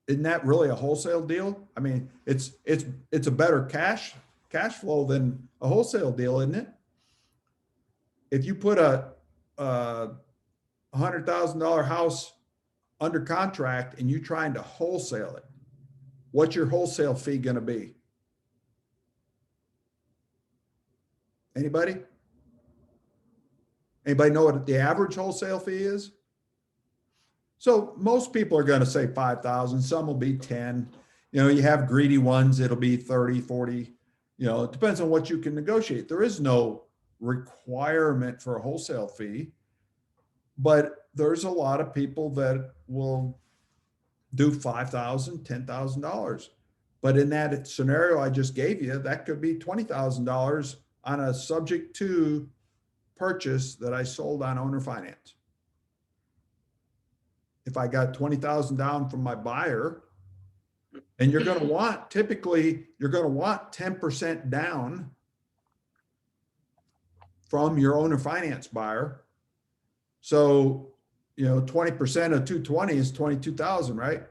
Isn't that really a wholesale deal? I mean, it's a better cash flow than a wholesale deal, isn't it? If you put a $100,000 house under contract and you're trying to wholesale it, what's your wholesale fee going to be? Anybody? Anybody know what the average wholesale fee is? So most people are going to say 5,000. Some will be 10. You have greedy ones. It'll be 30, 40. It depends on what you can negotiate. There is no requirement for a wholesale fee, but there's a lot of people that will do $5,000, $10,000. But in that scenario I just gave you, that could be $20,000 on a subject to purchase that I sold on owner finance. If I got 20,000 down from my buyer, and you're going to want, typically, you're going to want 10% down from your owner finance buyer. So, 20% of 220 is 22,000, right?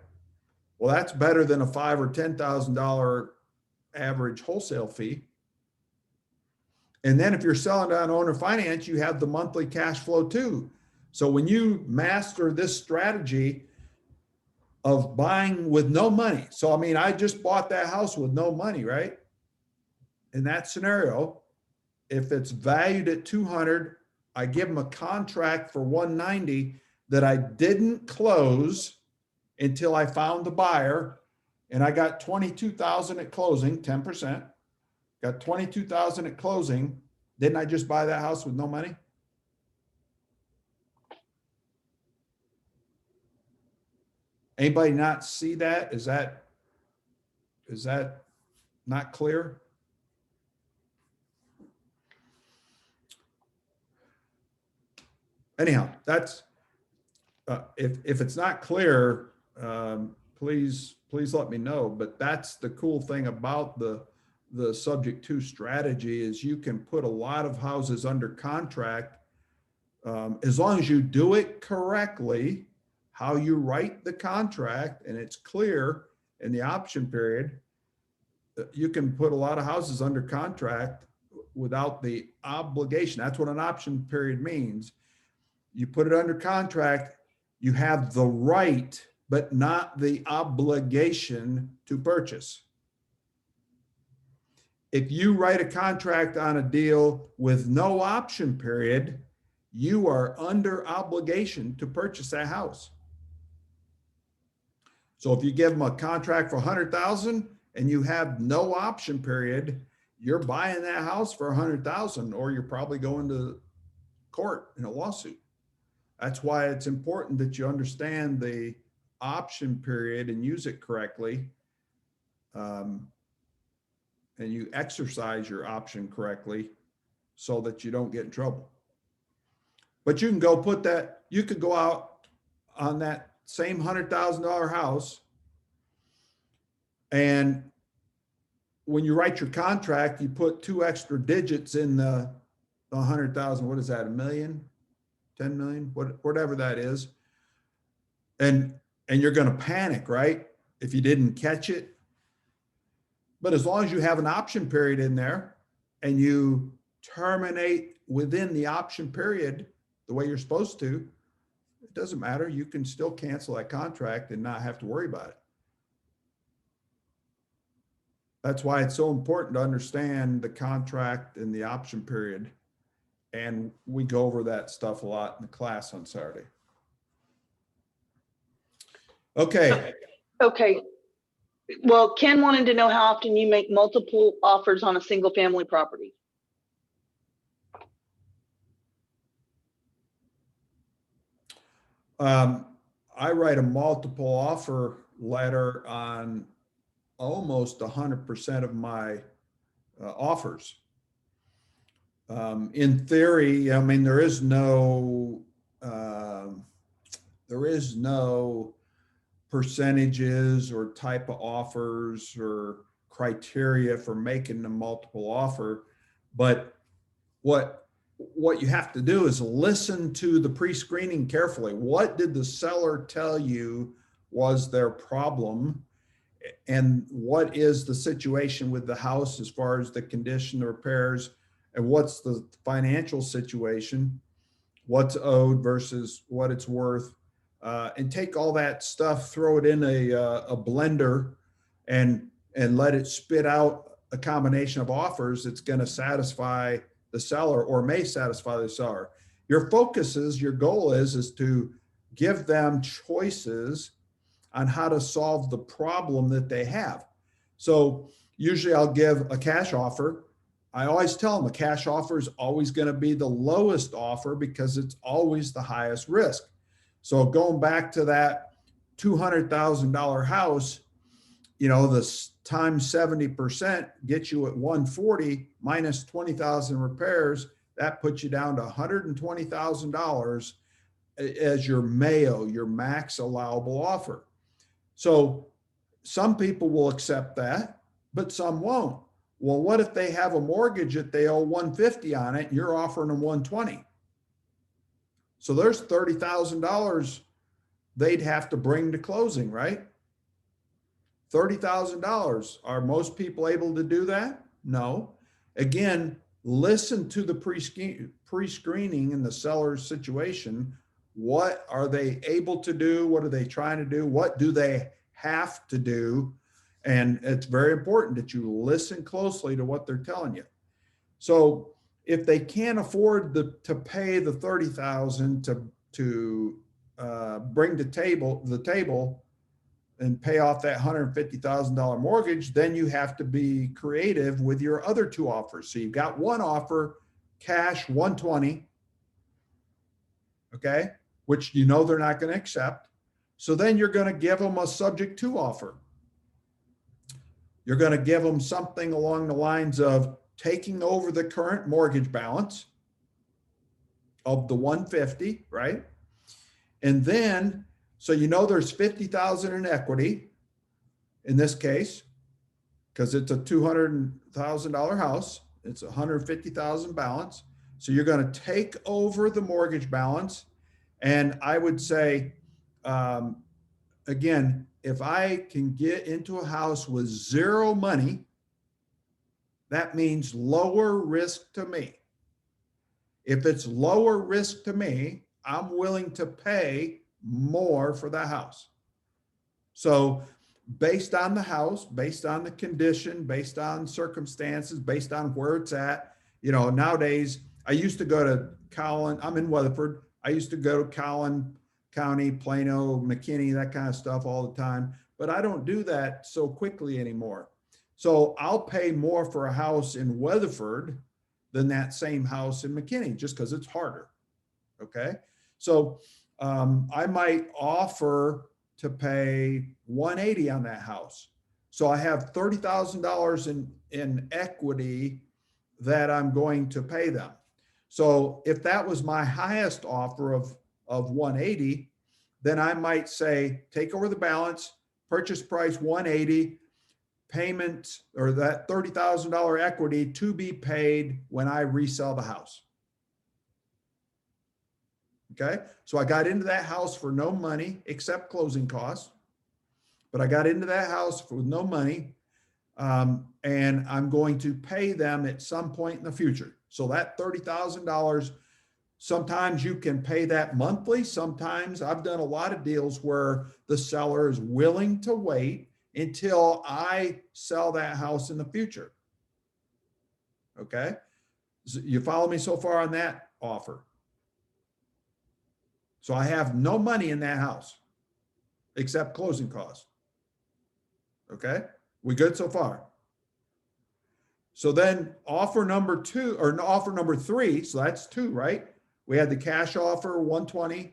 Well, that's better than a $5,000 or $10,000 average wholesale fee. And then if you're selling on owner finance, you have the monthly cash flow too. So when you master this strategy of buying with no money. So, I just bought that house with no money, right? In that scenario, if it's valued at 200, I give them a contract for 190 that I didn't close until I found the buyer, and I got 22,000 at closing, 10%. Got 22,000 at closing. Didn't I just buy that house with no money? Anybody not see that? Is that not clear? Anyhow, that's if it's not clear, please let me know. But that's the cool thing about the subject to strategy is you can put a lot of houses under contract as long as you do it correctly, how you write the contract and it's clear in the option period. You can put a lot of houses under contract without the obligation. That's what an option period means. You put it under contract, you have the right, but not the obligation to purchase. If you write a contract on a deal with no option period, you are under obligation to purchase that house. So if you give them a contract for 100,000 and you have no option period, you're buying that house for 100,000, or you're probably going to court in a lawsuit. That's why it's important that you understand the option period and use it correctly. And you exercise your option correctly so that you don't get in trouble. But you can go put that, you could go out on that same $100,000 house, and when you write your contract, you put 2 extra digits in the 100,000. What is that? 1 million, 10 million, whatever that is. And you're going to panic, right? If you didn't catch it. But as long as you have an option period in there and you terminate within the option period the way you're supposed to, it doesn't matter. You can still cancel that contract and not have to worry about it. That's why it's so important to understand the contract and the option period. And we go over that stuff a lot in the class on Saturday. Okay.
Okay. Well, Ken wanted to know how often you make multiple offers on a single family property.
I write a multiple offer letter on almost 100% of my offers. In theory, I mean, there is no percentages or type of offers or criteria for making a multiple offer. But what you have to do is listen to the pre-screening carefully. What did the seller tell you was their problem? And what is the situation with the house as far as the condition, the repairs, and what's the financial situation, what's owed versus what it's worth, and take all that stuff, throw it in a blender and let it spit out a combination of offers that's going to satisfy the seller or may satisfy the seller. Your goal is to give them choices on how to solve the problem that they have. So usually I'll give a cash offer. I always tell them a cash offer is always going to be the lowest offer because it's always the highest risk. So going back to that $200,000 house, you know, the times 70% gets you at 140 minus 20,000 repairs. That puts you down to $120,000 as your MAO, your max allowable offer. So some people will accept that, but some won't. Well, what if they have a mortgage that they owe 150 on it and you're offering them 120? So there's $30,000 they'd have to bring to closing, right? $30,000. Are most people able to do that? No. Again, listen to the pre-screening in the seller's situation. What are they able to do? What are they trying to do? What do they have to do? And it's very important that you listen closely to what they're telling you. So if they can't afford to pay the $30,000 to bring the table and pay off that $150,000 mortgage, then you have to be creative with your other 2 offers. So you've got one offer, cash 120, okay, which you know they're not going to accept. So then you're going to give them a subject to offer. You're going to give them something along the lines of taking over the current mortgage balance of the 150, right? And then, so you know there's 50,000 in equity in this case, because it's a $200,000 house. It's 150,000 balance. So you're going to take over the mortgage balance. And I would say, again, if I can get into a house with 0 money, that means lower risk to me. If it's lower risk to me, I'm willing to pay more for the house. So based on the house, based on the condition, based on circumstances, based on where it's at, you know, nowadays I used to go to Collin, I'm in Weatherford. I used to go to Collin County, Plano, McKinney, that kind of stuff all the time, but I don't do that so quickly anymore. So I'll pay more for a house in Weatherford than that same house in McKinney, just because it's harder. Okay. So I might offer to pay 180 on that house. So I have $30,000 in equity that I'm going to pay them. So if that was my highest offer of 180, then I might say, take over the balance, purchase price 180, payment or that $30,000 equity to be paid when I resell the house. Okay, so I got into that house for no money except closing costs, but I got into that house for no money, and I'm going to pay them at some point in the future. So that $30,000, sometimes you can pay that monthly. Sometimes I've done a lot of deals where the seller is willing to wait until I sell that house in the future. Okay, so you follow me so far on that offer? So I have no money in that house except closing costs. Okay, we good so far? So then offer number two, or offer number three, so that's two, right? We had the cash offer, 120,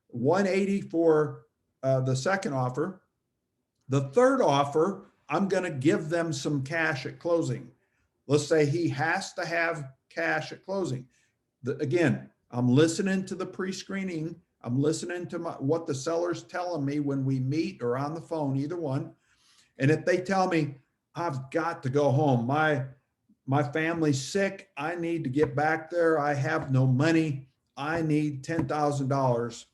180 for the second offer. The third offer, I'm going to give them some cash at closing. Let's say he has to have cash at closing. Again, I'm listening to the pre-screening. I'm listening to what the seller's telling me when we meet or on the phone, either one. And if they tell me, I've got to go home, my family's sick, I need to get back there, I have no money, I need $10,000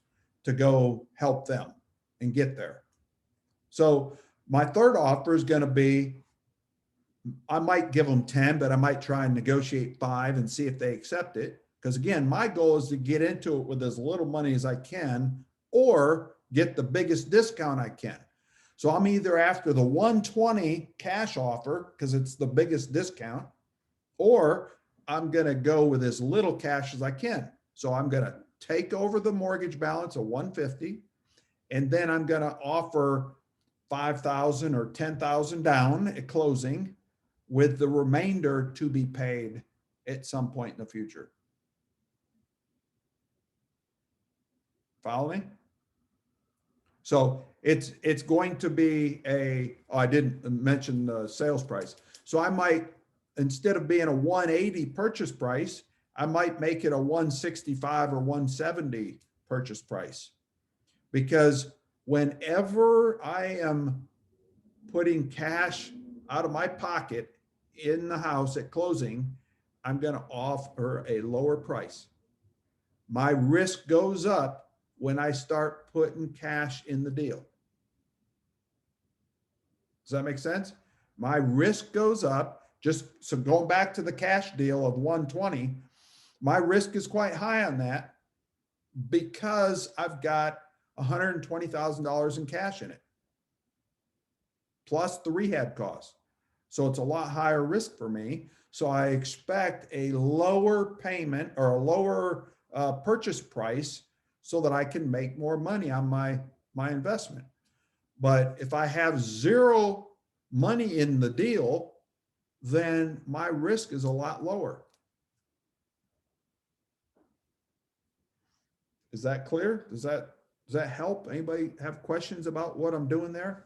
to go help them and get there. So my third offer is going to be, I might give them 10, but I might try and negotiate 5 and see if they accept it. Because again, my goal is to get into it with as little money as I can or get the biggest discount I can. So I'm either after the 120 cash offer because it's the biggest discount, or I'm going to go with as little cash as I can. So I'm going to take over the mortgage balance of 150, and then I'm going to offer 5,000 or 10,000 down at closing, with the remainder to be paid at some point in the future. Follow me? So it's going to be I didn't mention the sales price. So I might, instead of being a 180 purchase price, I might make it a 165 or 170 purchase price. Because whenever I am putting cash out of my pocket in the house at closing, I'm going to offer a lower price. My risk goes up when I start putting cash in the deal. Does that make sense? My risk goes up. Just so going back to the cash deal of 120, my risk is quite high on that because I've got $120,000 in cash in it, plus the rehab costs. So it's a lot higher risk for me. So I expect a lower payment or a lower purchase price so that I can make more money on my investment. But if I have zero money in the deal, then my risk is a lot lower. Is that clear? Does that help? Anybody have questions about what I'm doing there?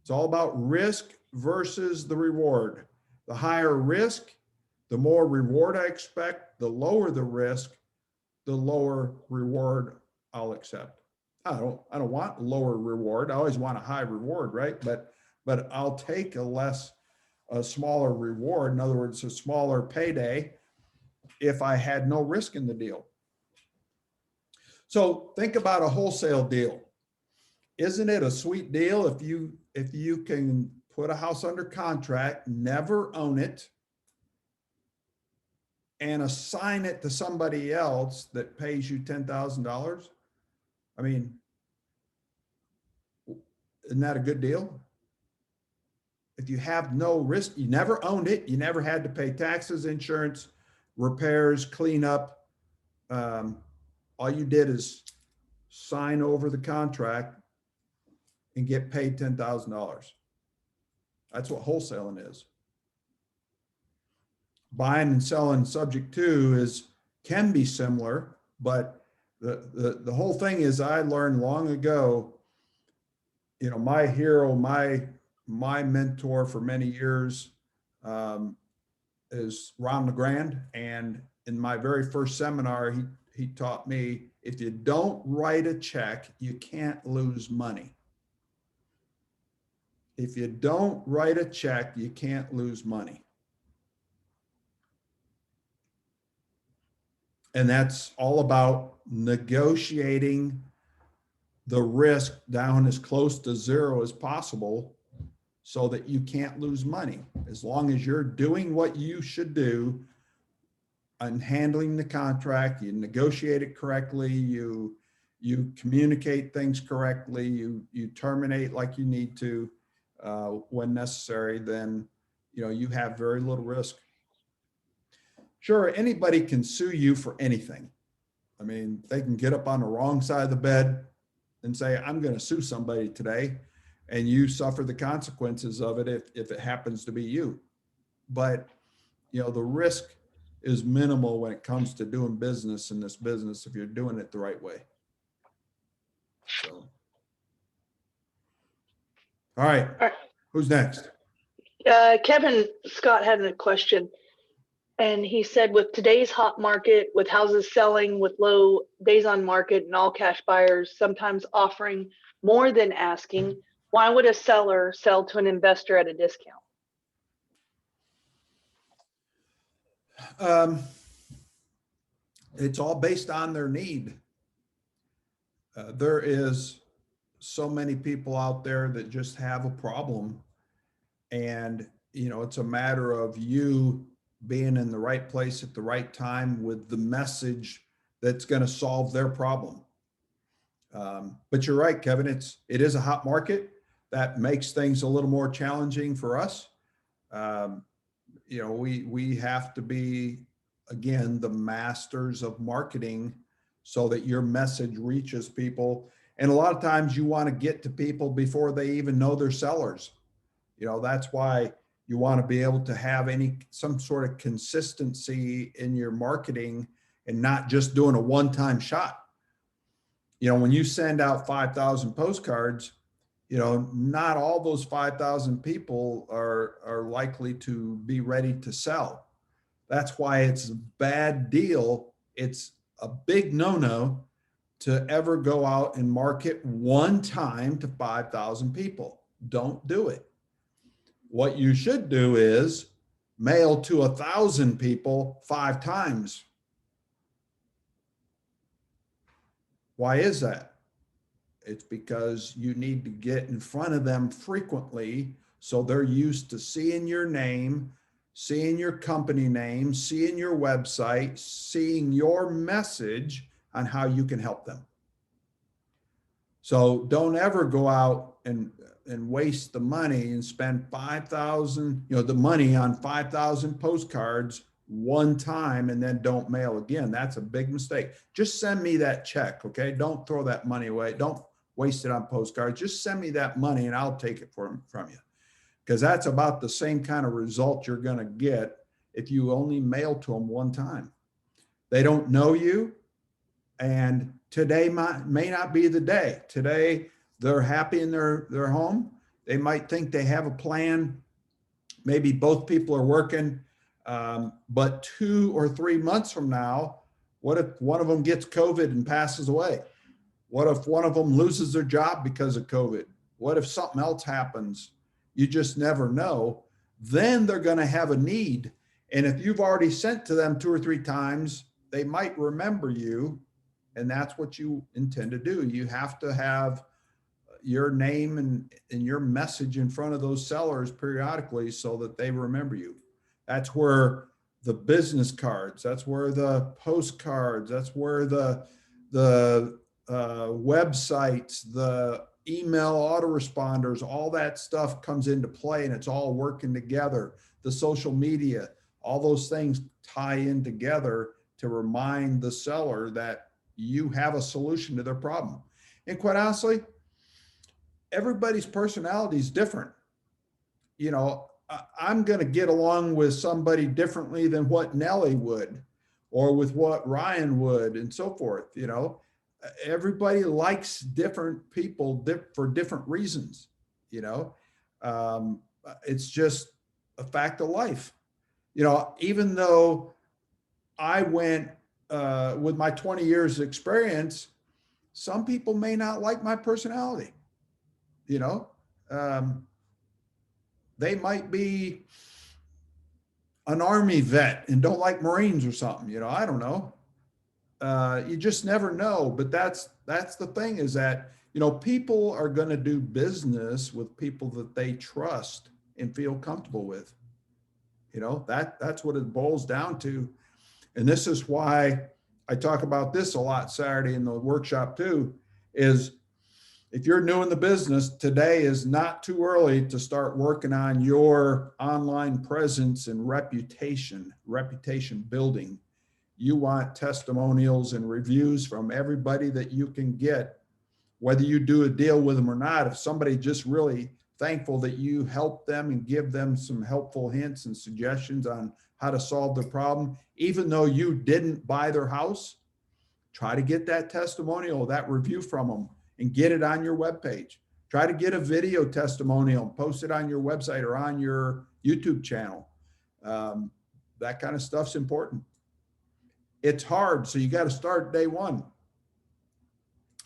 It's all about risk versus the reward. The higher risk, the more reward I expect. The lower the risk, the lower reward I'll accept. I don't want lower reward. I always want a high reward, right? But I'll take a smaller reward. In other words, a smaller payday if I had no risk in the deal. So think about a wholesale deal. Isn't it a sweet deal if you can put a house under contract, never own it, and assign it to somebody else that pays you $10,000? I mean, isn't that a good deal? If you have no risk, you never owned it, you never had to pay taxes, insurance, repairs, cleanup. All you did is sign over the contract and get paid $10,000. That's what wholesaling is. Buying and selling subject to can be similar, but the whole thing is, I learned long ago, my hero, my mentor for many years is Ron LeGrand. And in my very first seminar, he taught me, if you don't write a check, you can't lose money. If you don't write a check, you can't lose money. And that's all about negotiating the risk down as close to zero as possible so that you can't lose money. As long as you're doing what you should do and handling the contract, you negotiate it correctly, you communicate things correctly, you terminate like you need to when necessary, then you have very little risk. Sure, anybody can sue you for anything. I mean, they can get up on the wrong side of the bed and say, I'm going to sue somebody today, and you suffer the consequences of it if it happens to be you. But, the risk is minimal when it comes to doing business in this business if you're doing it the right way. So, all right. Who's next?
Kevin Scott had a question, and he said, with today's hot market, with houses selling with low days on market and all cash buyers sometimes offering more than asking, why would a seller sell to an investor at a discount?
It's all based on their need. There is so many people out there that just have a problem, and it's a matter of you being in the right place at the right time with the message that's going to solve their problem. But you're right, Kevin, it is a hot market. That makes things a little more challenging for us. We have to be, again, the masters of marketing so that your message reaches people. And a lot of times you want to get to people before they even know they're sellers. That's why you want to be able to have some sort of consistency in your marketing and not just doing a one-time shot. When you send out 5,000 postcards, not all those 5,000 people are likely to be ready to sell. That's why it's a bad deal. It's a big no-no to ever go out and market one time to 5,000 people. Don't do it. What you should do is mail to 1,000 people 5 times. Why is that? It's because you need to get in front of them frequently so they're used to seeing your name, seeing your company name, seeing your website, seeing your message on how you can help them. So don't ever go out and waste the money and spend 5,000, the money on 5,000 postcards one time and then don't mail again. That's a big mistake. Just send me that check, okay? Don't throw that money away. Don't waste it on postcards. Just send me that money and I'll take it from you. Because that's about the same kind of result you're going to get if you only mail to them one time. They don't know you, and today may not be the day. Today, they're happy in their home. They might think they have a plan. Maybe both people are working, but 2 or 3 months from now, what if one of them gets COVID and passes away? What if one of them loses their job because of COVID? What if something else happens? You just never know. Then they're going to have a need. And if you've already sent to them 2 or 3 times, they might remember you. And that's what you intend to do. You have to have your name and your message in front of those sellers periodically so that they remember you. That's where the business cards, that's where the postcards, that's where the websites, the email autoresponders, all that stuff comes into play, and it's all working together. The social media, All those things tie in together to remind the seller that you have a solution to their problem. And quite honestly, everybody's personality is different. You know, I'm going to get along with somebody differently than what Nellie would, or with what Ryan would, and so forth. You know, everybody likes different people for different reasons. You know, it's just a fact of life. You know, even though I went with my 20 years experience, some people may not like my personality. You know, they might be an Army vet and don't like Marines or something. You know, I don't know. You just never know. But that's the thing, is that, you know, people are going to do business with people that they trust and feel comfortable with. You know, that's what it boils down to. And this is why I talk about this a lot Saturday in the workshop too, is if you're new in the business, today is not too early to start working on your online presence and reputation building. You want testimonials and reviews from everybody that you can get, whether you do a deal with them or not. If somebody just really thankful that you help them and give them some helpful hints and suggestions on how to solve the problem, even though you didn't buy their house, try to get that testimonial, that review from them, and get it on your webpage. Try to get a video testimonial and post it on your website or on your YouTube channel. That kind of stuff's important. It's hard, so you got to start day one.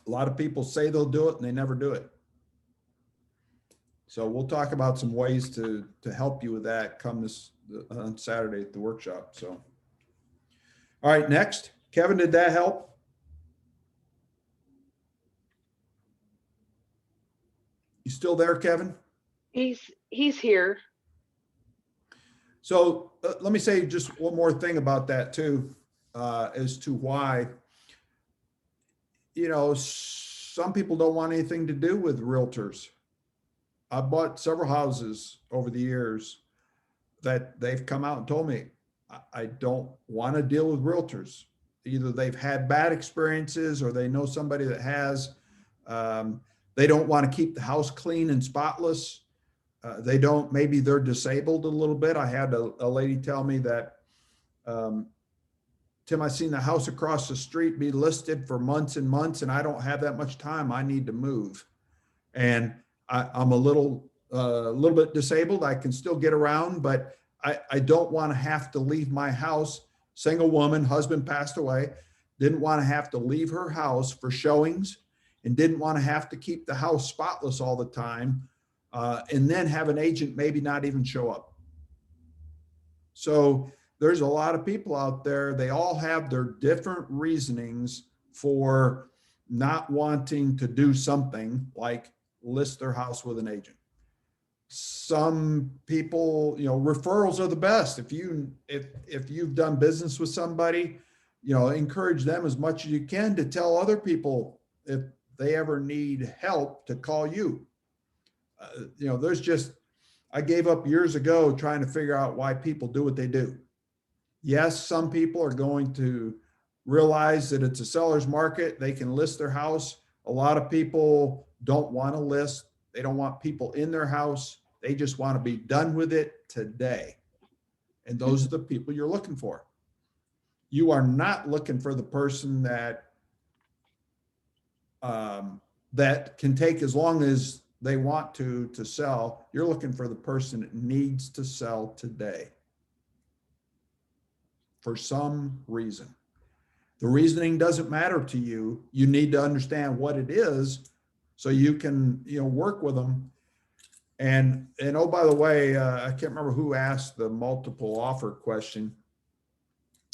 A lot of people say they'll do it and they never do it. So we'll talk about some ways to help you with that come this on Saturday at the workshop. So, all right, next. Kevin, did that help? You still there, Kevin?
He's here.
So let me say just one more thing about that too, as to why, you know, some people don't want anything to do with realtors. I bought several houses over the years that they've come out and told me, I don't want to deal with realtors. Either they've had bad experiences or they know somebody that has. They don't want to keep the house clean and spotless. Maybe they're disabled a little bit. I had a lady tell me that, Tim, I've seen the house across the street be listed for months and months, and I don't have that much time. I need to move. And I'm a little bit disabled. I can still get around, but I don't want to have to leave my house. Single woman, husband passed away, didn't want to have to leave her house for showings, and didn't want to have to keep the house spotless all the time, and then have an agent maybe not even show up. So there's a lot of people out there, they all have their different reasonings for not wanting to do something like list their house with an agent. Some people, you know, referrals are the best. If you've done business with somebody, you know, encourage them as much as you can to tell other people if they ever need help to call you. You know, I gave up years ago trying to figure out why people do what they do. Yes, some people are going to realize that it's a seller's market. They can list their house. A lot of people don't want to list. They don't want people in their house. They just want to be done with it today. And those are the people you're looking for. You are not looking for the person that can take as long as they want to sell. You're looking for the person that needs to sell today for some reason. The reasoning doesn't matter to you. You need to understand what it is so you can, you know, work with them. And oh, by the way, I can't remember who asked the multiple offer question.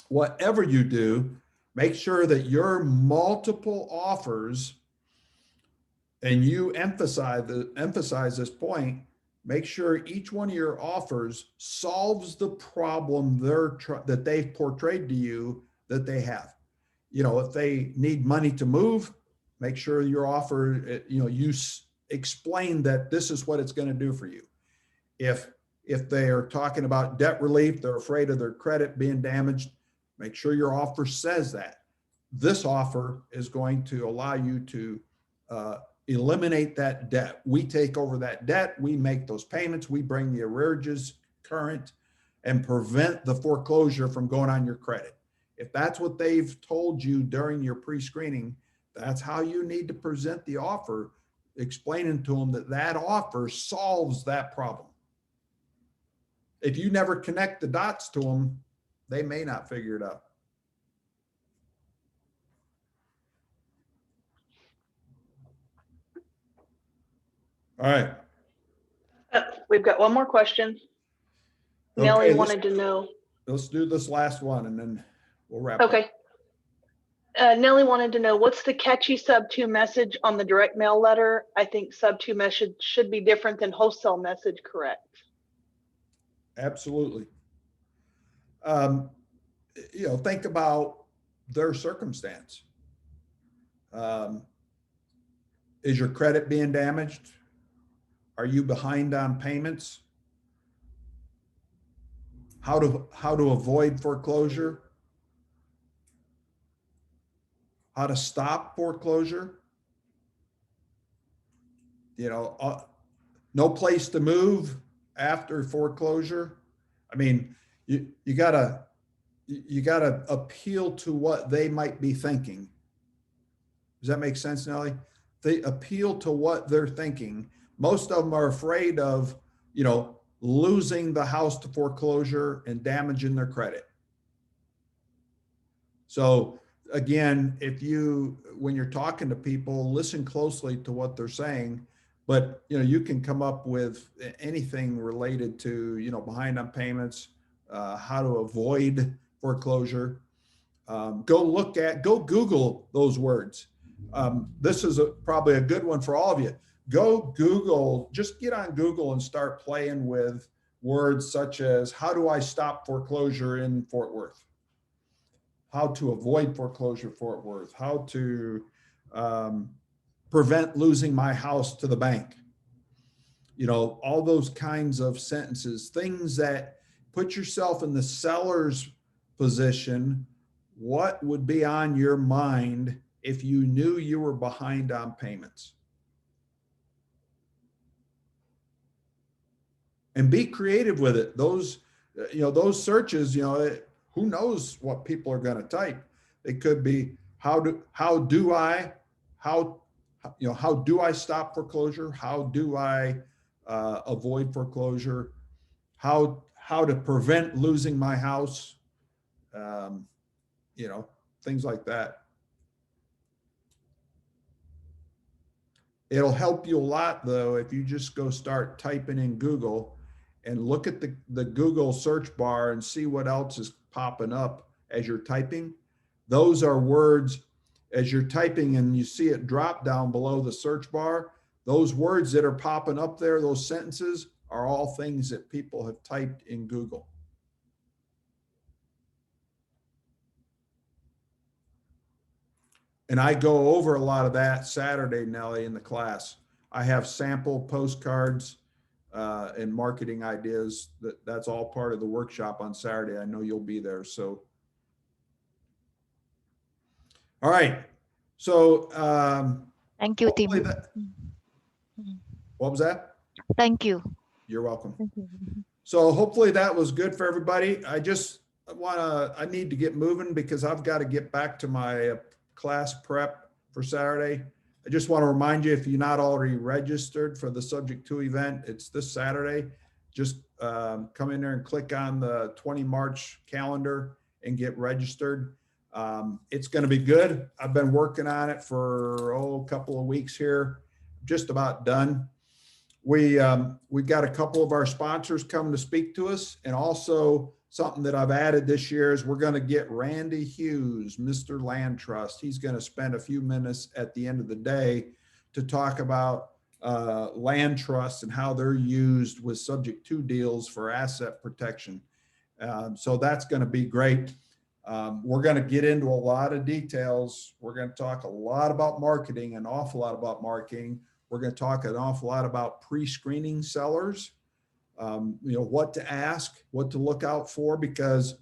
Whatever you do, make sure that your multiple offers, and you emphasize this point, make sure each one of your offers solves the problem that they've portrayed to you that they have. You know, if they need money to move, make sure your offer, you know, you explain that this is what it's going to do for you. If If they are talking about debt relief, they're afraid of their credit being damaged, make sure your offer says that. This offer is going to allow you to eliminate that debt. We take over that debt, we make those payments, we bring the arrearages current and prevent the foreclosure from going on your credit. If that's what they've told you during your pre-screening, that's how you need to present the offer, explaining to them that that offer solves that problem. If you never connect the dots to them, they may not figure it out. All right.
We've got one more question.
Okay,
Nellie wanted to know.
Let's do this last one and then we'll wrap up.
Okay. Nellie wanted to know, what's the catchy sub-to message on the direct mail letter? I think sub-to message should be different than wholesale message, correct?
Absolutely. Think about their circumstance. Is your credit being damaged? Are you behind on payments? How to avoid foreclosure? How to stop foreclosure? No place to move after foreclosure. I mean, you gotta appeal to what they might be thinking. Does that make sense, Nellie? They appeal to what they're thinking. Most of them are afraid of, losing the house to foreclosure and damaging their credit. So again, when you're talking to people, listen closely to what they're saying, but you can come up with anything related to, behind on payments, how to avoid foreclosure. Go Google those words. This is probably a good one for all of you. Go Google, just get on Google and start playing with words such as, how do I stop foreclosure in Fort Worth? How to avoid foreclosure Fort Worth? How to prevent losing my house to the bank? All those kinds of sentences, things that put yourself in the seller's position. What would be on your mind if you knew you were behind on payments? And be creative with it. Those searches, who knows what people are going to type? It could be, how do I stop foreclosure? How do I avoid foreclosure? How to prevent losing my house? Things like that. It'll help you a lot though if you just go start typing in Google and look at the Google search bar and see what else is popping up as you're typing. Those are words as you're typing and you see it drop down below the search bar. Those words that are popping up there, those sentences, are all things that people have typed in Google. And I go over a lot of that Saturday, Nellie, in the class. I have sample postcards and marketing ideas. That's all part of the workshop on Saturday. I know you'll be there. So, all right. So,
thank you, Tim.
What was that?
Thank you.
You're welcome.
Thank you.
So hopefully that was good for everybody. I need to get moving because I've got to get back to my class prep for Saturday. I just want to remind you, if you're not already registered for the Subject to event, it's this Saturday. Just come in there and click on the 20 March calendar and get registered. It's going to be good. I've been working on it for a couple of weeks here, just about done. We've got a couple of our sponsors coming to speak to us, and also something that I've added this year is we're going to get Randy Hughes, Mr. Land Trust. He's going to spend a few minutes at the end of the day to talk about land trusts and how they're used with subject to deals for asset protection. So that's going to be great. We're going to get into a lot of details. We're going to talk a lot about marketing, an awful lot about marketing. We're going to talk an awful lot about pre-screening sellers. what to ask, what to look out for, because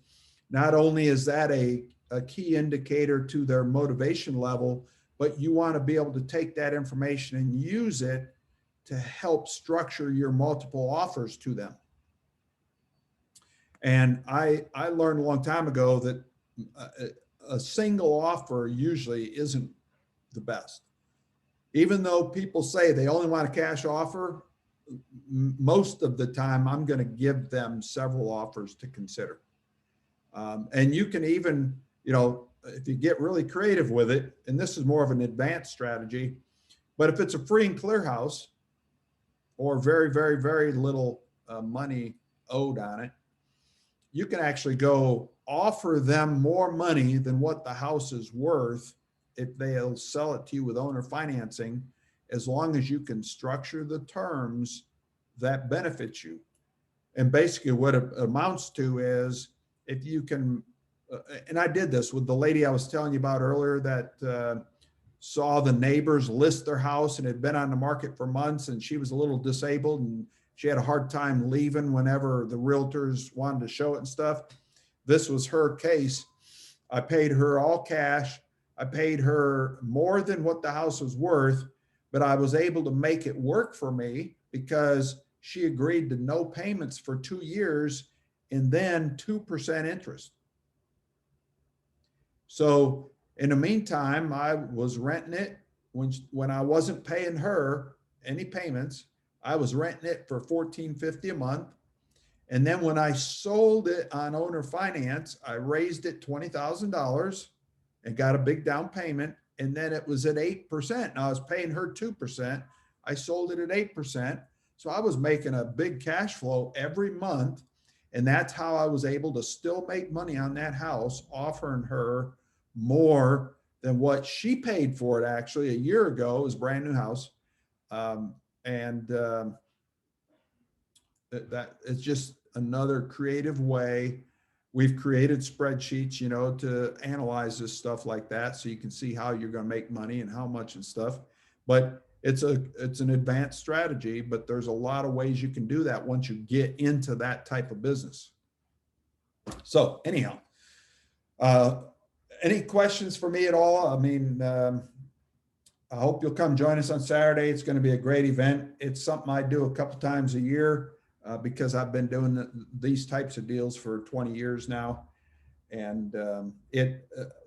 not only is that a key indicator to their motivation level, but you want to be able to take that information and use it to help structure your multiple offers to them. And I learned a long time ago that a single offer usually isn't the best. Even though people say they only want a cash offer, most of the time I'm going to give them several offers to consider. And you can even, if you get really creative with it, and this is more of an advanced strategy, but if it's a free and clear house or very, very, very little money owed on it, you can actually go offer them more money than what the house is worth if they'll sell it to you with owner financing, as long as you can structure the terms that benefit you. And basically what it amounts to is, if you can, and I did this with the lady I was telling you about earlier that saw the neighbors list their house and had been on the market for months, and she was a little disabled and she had a hard time leaving whenever the realtors wanted to show it and stuff. This was her case. I paid her all cash. I paid her more than what the house was worth, but I was able to make it work for me because she agreed to no payments for 2 years and then 2% interest. So in the meantime, I was renting it when I wasn't paying her any payments. I was renting it for $14.50 a month. And then when I sold it on owner finance, I raised it $20,000 and got a big down payment. And then it was at 8%. And I was paying her 2%. I sold it at 8%. So I was making a big cash flow every month. And that's how I was able to still make money on that house, offering her more than what she paid for it actually a year ago. It was a brand new house. That it's just another creative way. We've created spreadsheets, to analyze this stuff like that, so you can see how you're going to make money and how much and stuff. But it's an advanced strategy, but there's a lot of ways you can do that once you get into that type of business. So anyhow, any questions for me at all? I mean, I hope you'll come join us on Saturday. It's going to be a great event. It's something I do a couple times a year because I've been doing these types of deals for 20 years now. And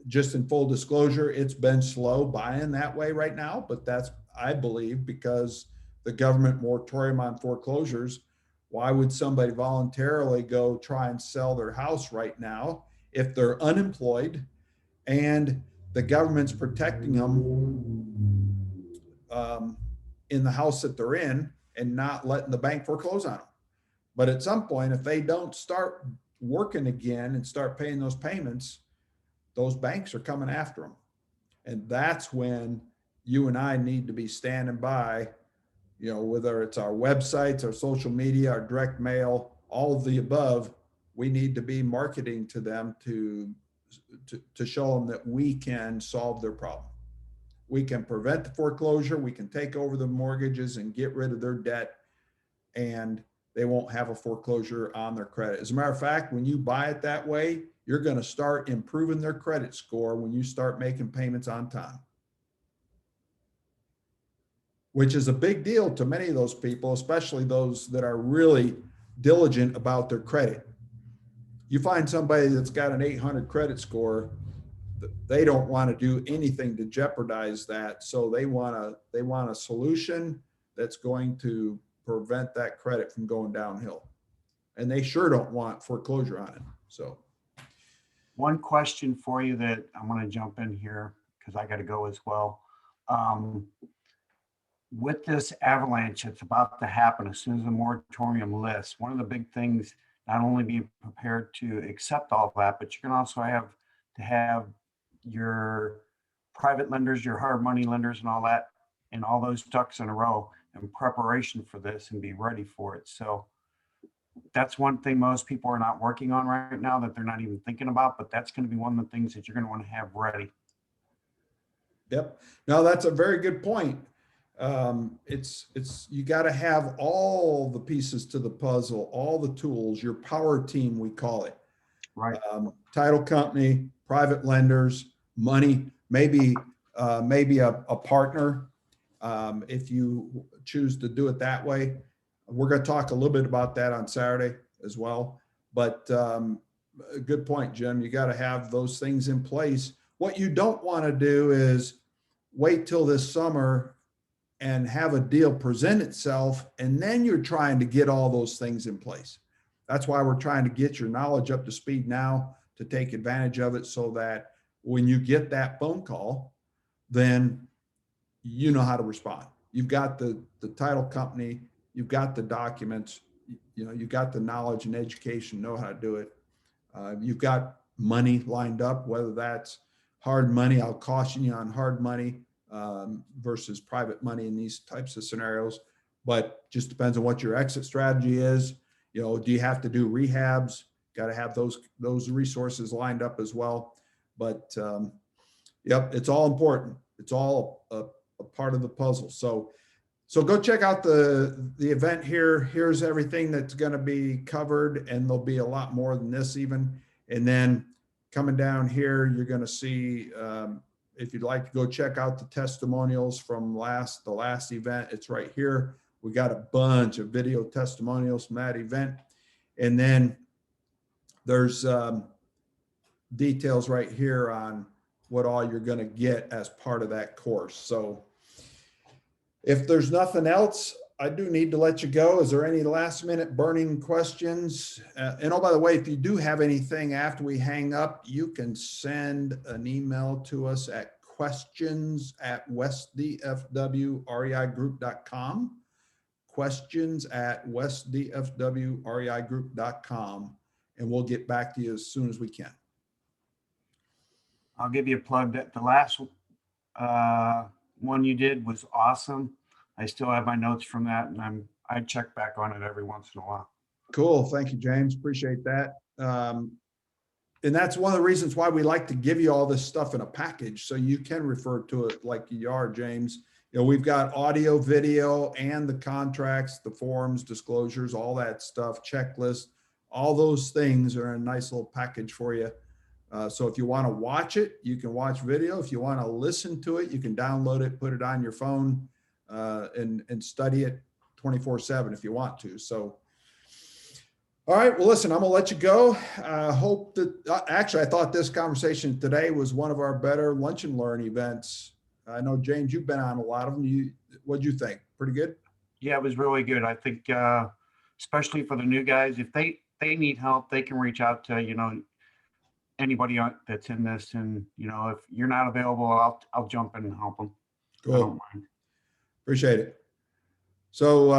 just in full disclosure, it's been slow buying that way right now, but that's, I believe, because the government moratorium on foreclosures. Why would somebody voluntarily go try and sell their house right now if they're unemployed and the government's protecting them in the house that they're in and not letting the bank foreclose on them? But at some point, if they don't start working again and start paying those payments, those banks are coming after them. And that's when you and I need to be standing by, whether it's our websites, our social media, our direct mail, all of the above. We need to be marketing to them to show them that we can solve their problem. We can prevent the foreclosure. We can take over the mortgages and get rid of their debt, and they won't have a foreclosure on their credit. As a matter of fact, when you buy it that way, you're going to start improving their credit score when you start making payments on time, which is a big deal to many of those people, especially those that are really diligent about their credit. You find somebody that's got an 800 credit score, they don't want to do anything to jeopardize that. So they want a solution that's going to prevent that credit from going downhill. And they sure don't want foreclosure on it. So
one question for you that I want to jump in here because I got to go as well. With this avalanche that's about to happen as soon as the moratorium lifts, one of the big things, not only being prepared to accept all that, but you're going to also have to have your private lenders, your hard money lenders and all that, and all those ducks in a row in preparation for this and be ready for it. So that's one thing most people are not working on right now that they're not even thinking about, but that's going to be one of the things that you're going to want to have ready.
Yep. No, that's a very good point. You got to have all the pieces to the puzzle, all the tools, your power team, we call it.
Right.
Title company, private lenders, money, maybe a partner, if you choose to do it that way. We're going to talk a little bit about that on Saturday as well. But a good point, Jim. You got to have those things in place. What you don't want to do is wait till this summer and have a deal present itself, and then you're trying to get all those things in place. That's why we're trying to get your knowledge up to speed now to take advantage of it, so that when you get that phone call, then you know how to respond. You've got the title company, you've got the documents, you've got the knowledge and education, know how to do it. You've got money lined up, whether that's hard money. I'll caution you on hard money versus private money in these types of scenarios, but just depends on what your exit strategy is. Do you have to do rehabs? Got to have those resources lined up as well. But yep, it's all important. It's all a part of the puzzle. So go check out the event here. Here's everything that's going to be covered, and there'll be a lot more than this even. And then coming down here, you're going to see, if you'd like to go check out the testimonials from the last event, it's right here. We got a bunch of video testimonials from that event. And then there's details right here on what all you're going to get as part of that course. So if there's nothing else, I do need to let you go. Is there any last minute burning questions? And oh, by the way, if you do have anything after we hang up, you can send an email to us at questions@westdfwreigroup.com. questions@westdfwreigroup.com, and we'll get back to you as soon as we can.
I'll give you a plug. That the last one you did was awesome. I still have my notes from that, and I check back on it every once in a while.
Cool. Thank you, James. Appreciate that. And that's one of the reasons why we like to give you all this stuff in a package, so you can refer to it like you are, James. We've got audio, video, and the contracts, the forms, disclosures, all that stuff, checklist, all those things are in a nice little package for you. So if you want to watch it, you can watch video. If you want to listen to it, you can download it, put it on your phone, and study it 24/7 if you want to. So, all right, well, listen, I'm gonna let you go. Hope that actually, I thought this conversation today was one of our better lunch and learn events. I know, James, you've been on a lot of them. What'd you think? Pretty good?
Yeah, it was really good. I think, especially for the new guys, if they need help, they can reach out to, anybody that's in this. And, if you're not available, I'll jump in and help them.
Cool.
I don't mind.
Appreciate it. So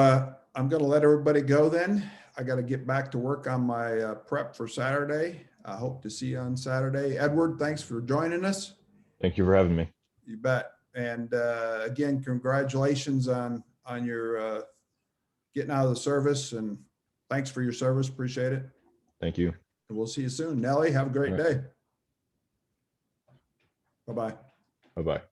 I'm going to let everybody go then. I got to get back to work on my prep for Saturday. I hope to see you on Saturday. Edward, thanks for joining us.
Thank you for having me.
You bet. And again, congratulations on your getting out of the service, and thanks for your service. Appreciate it.
Thank you.
And we'll see you soon. Nellie, have a great day. Bye-bye.
Bye-bye.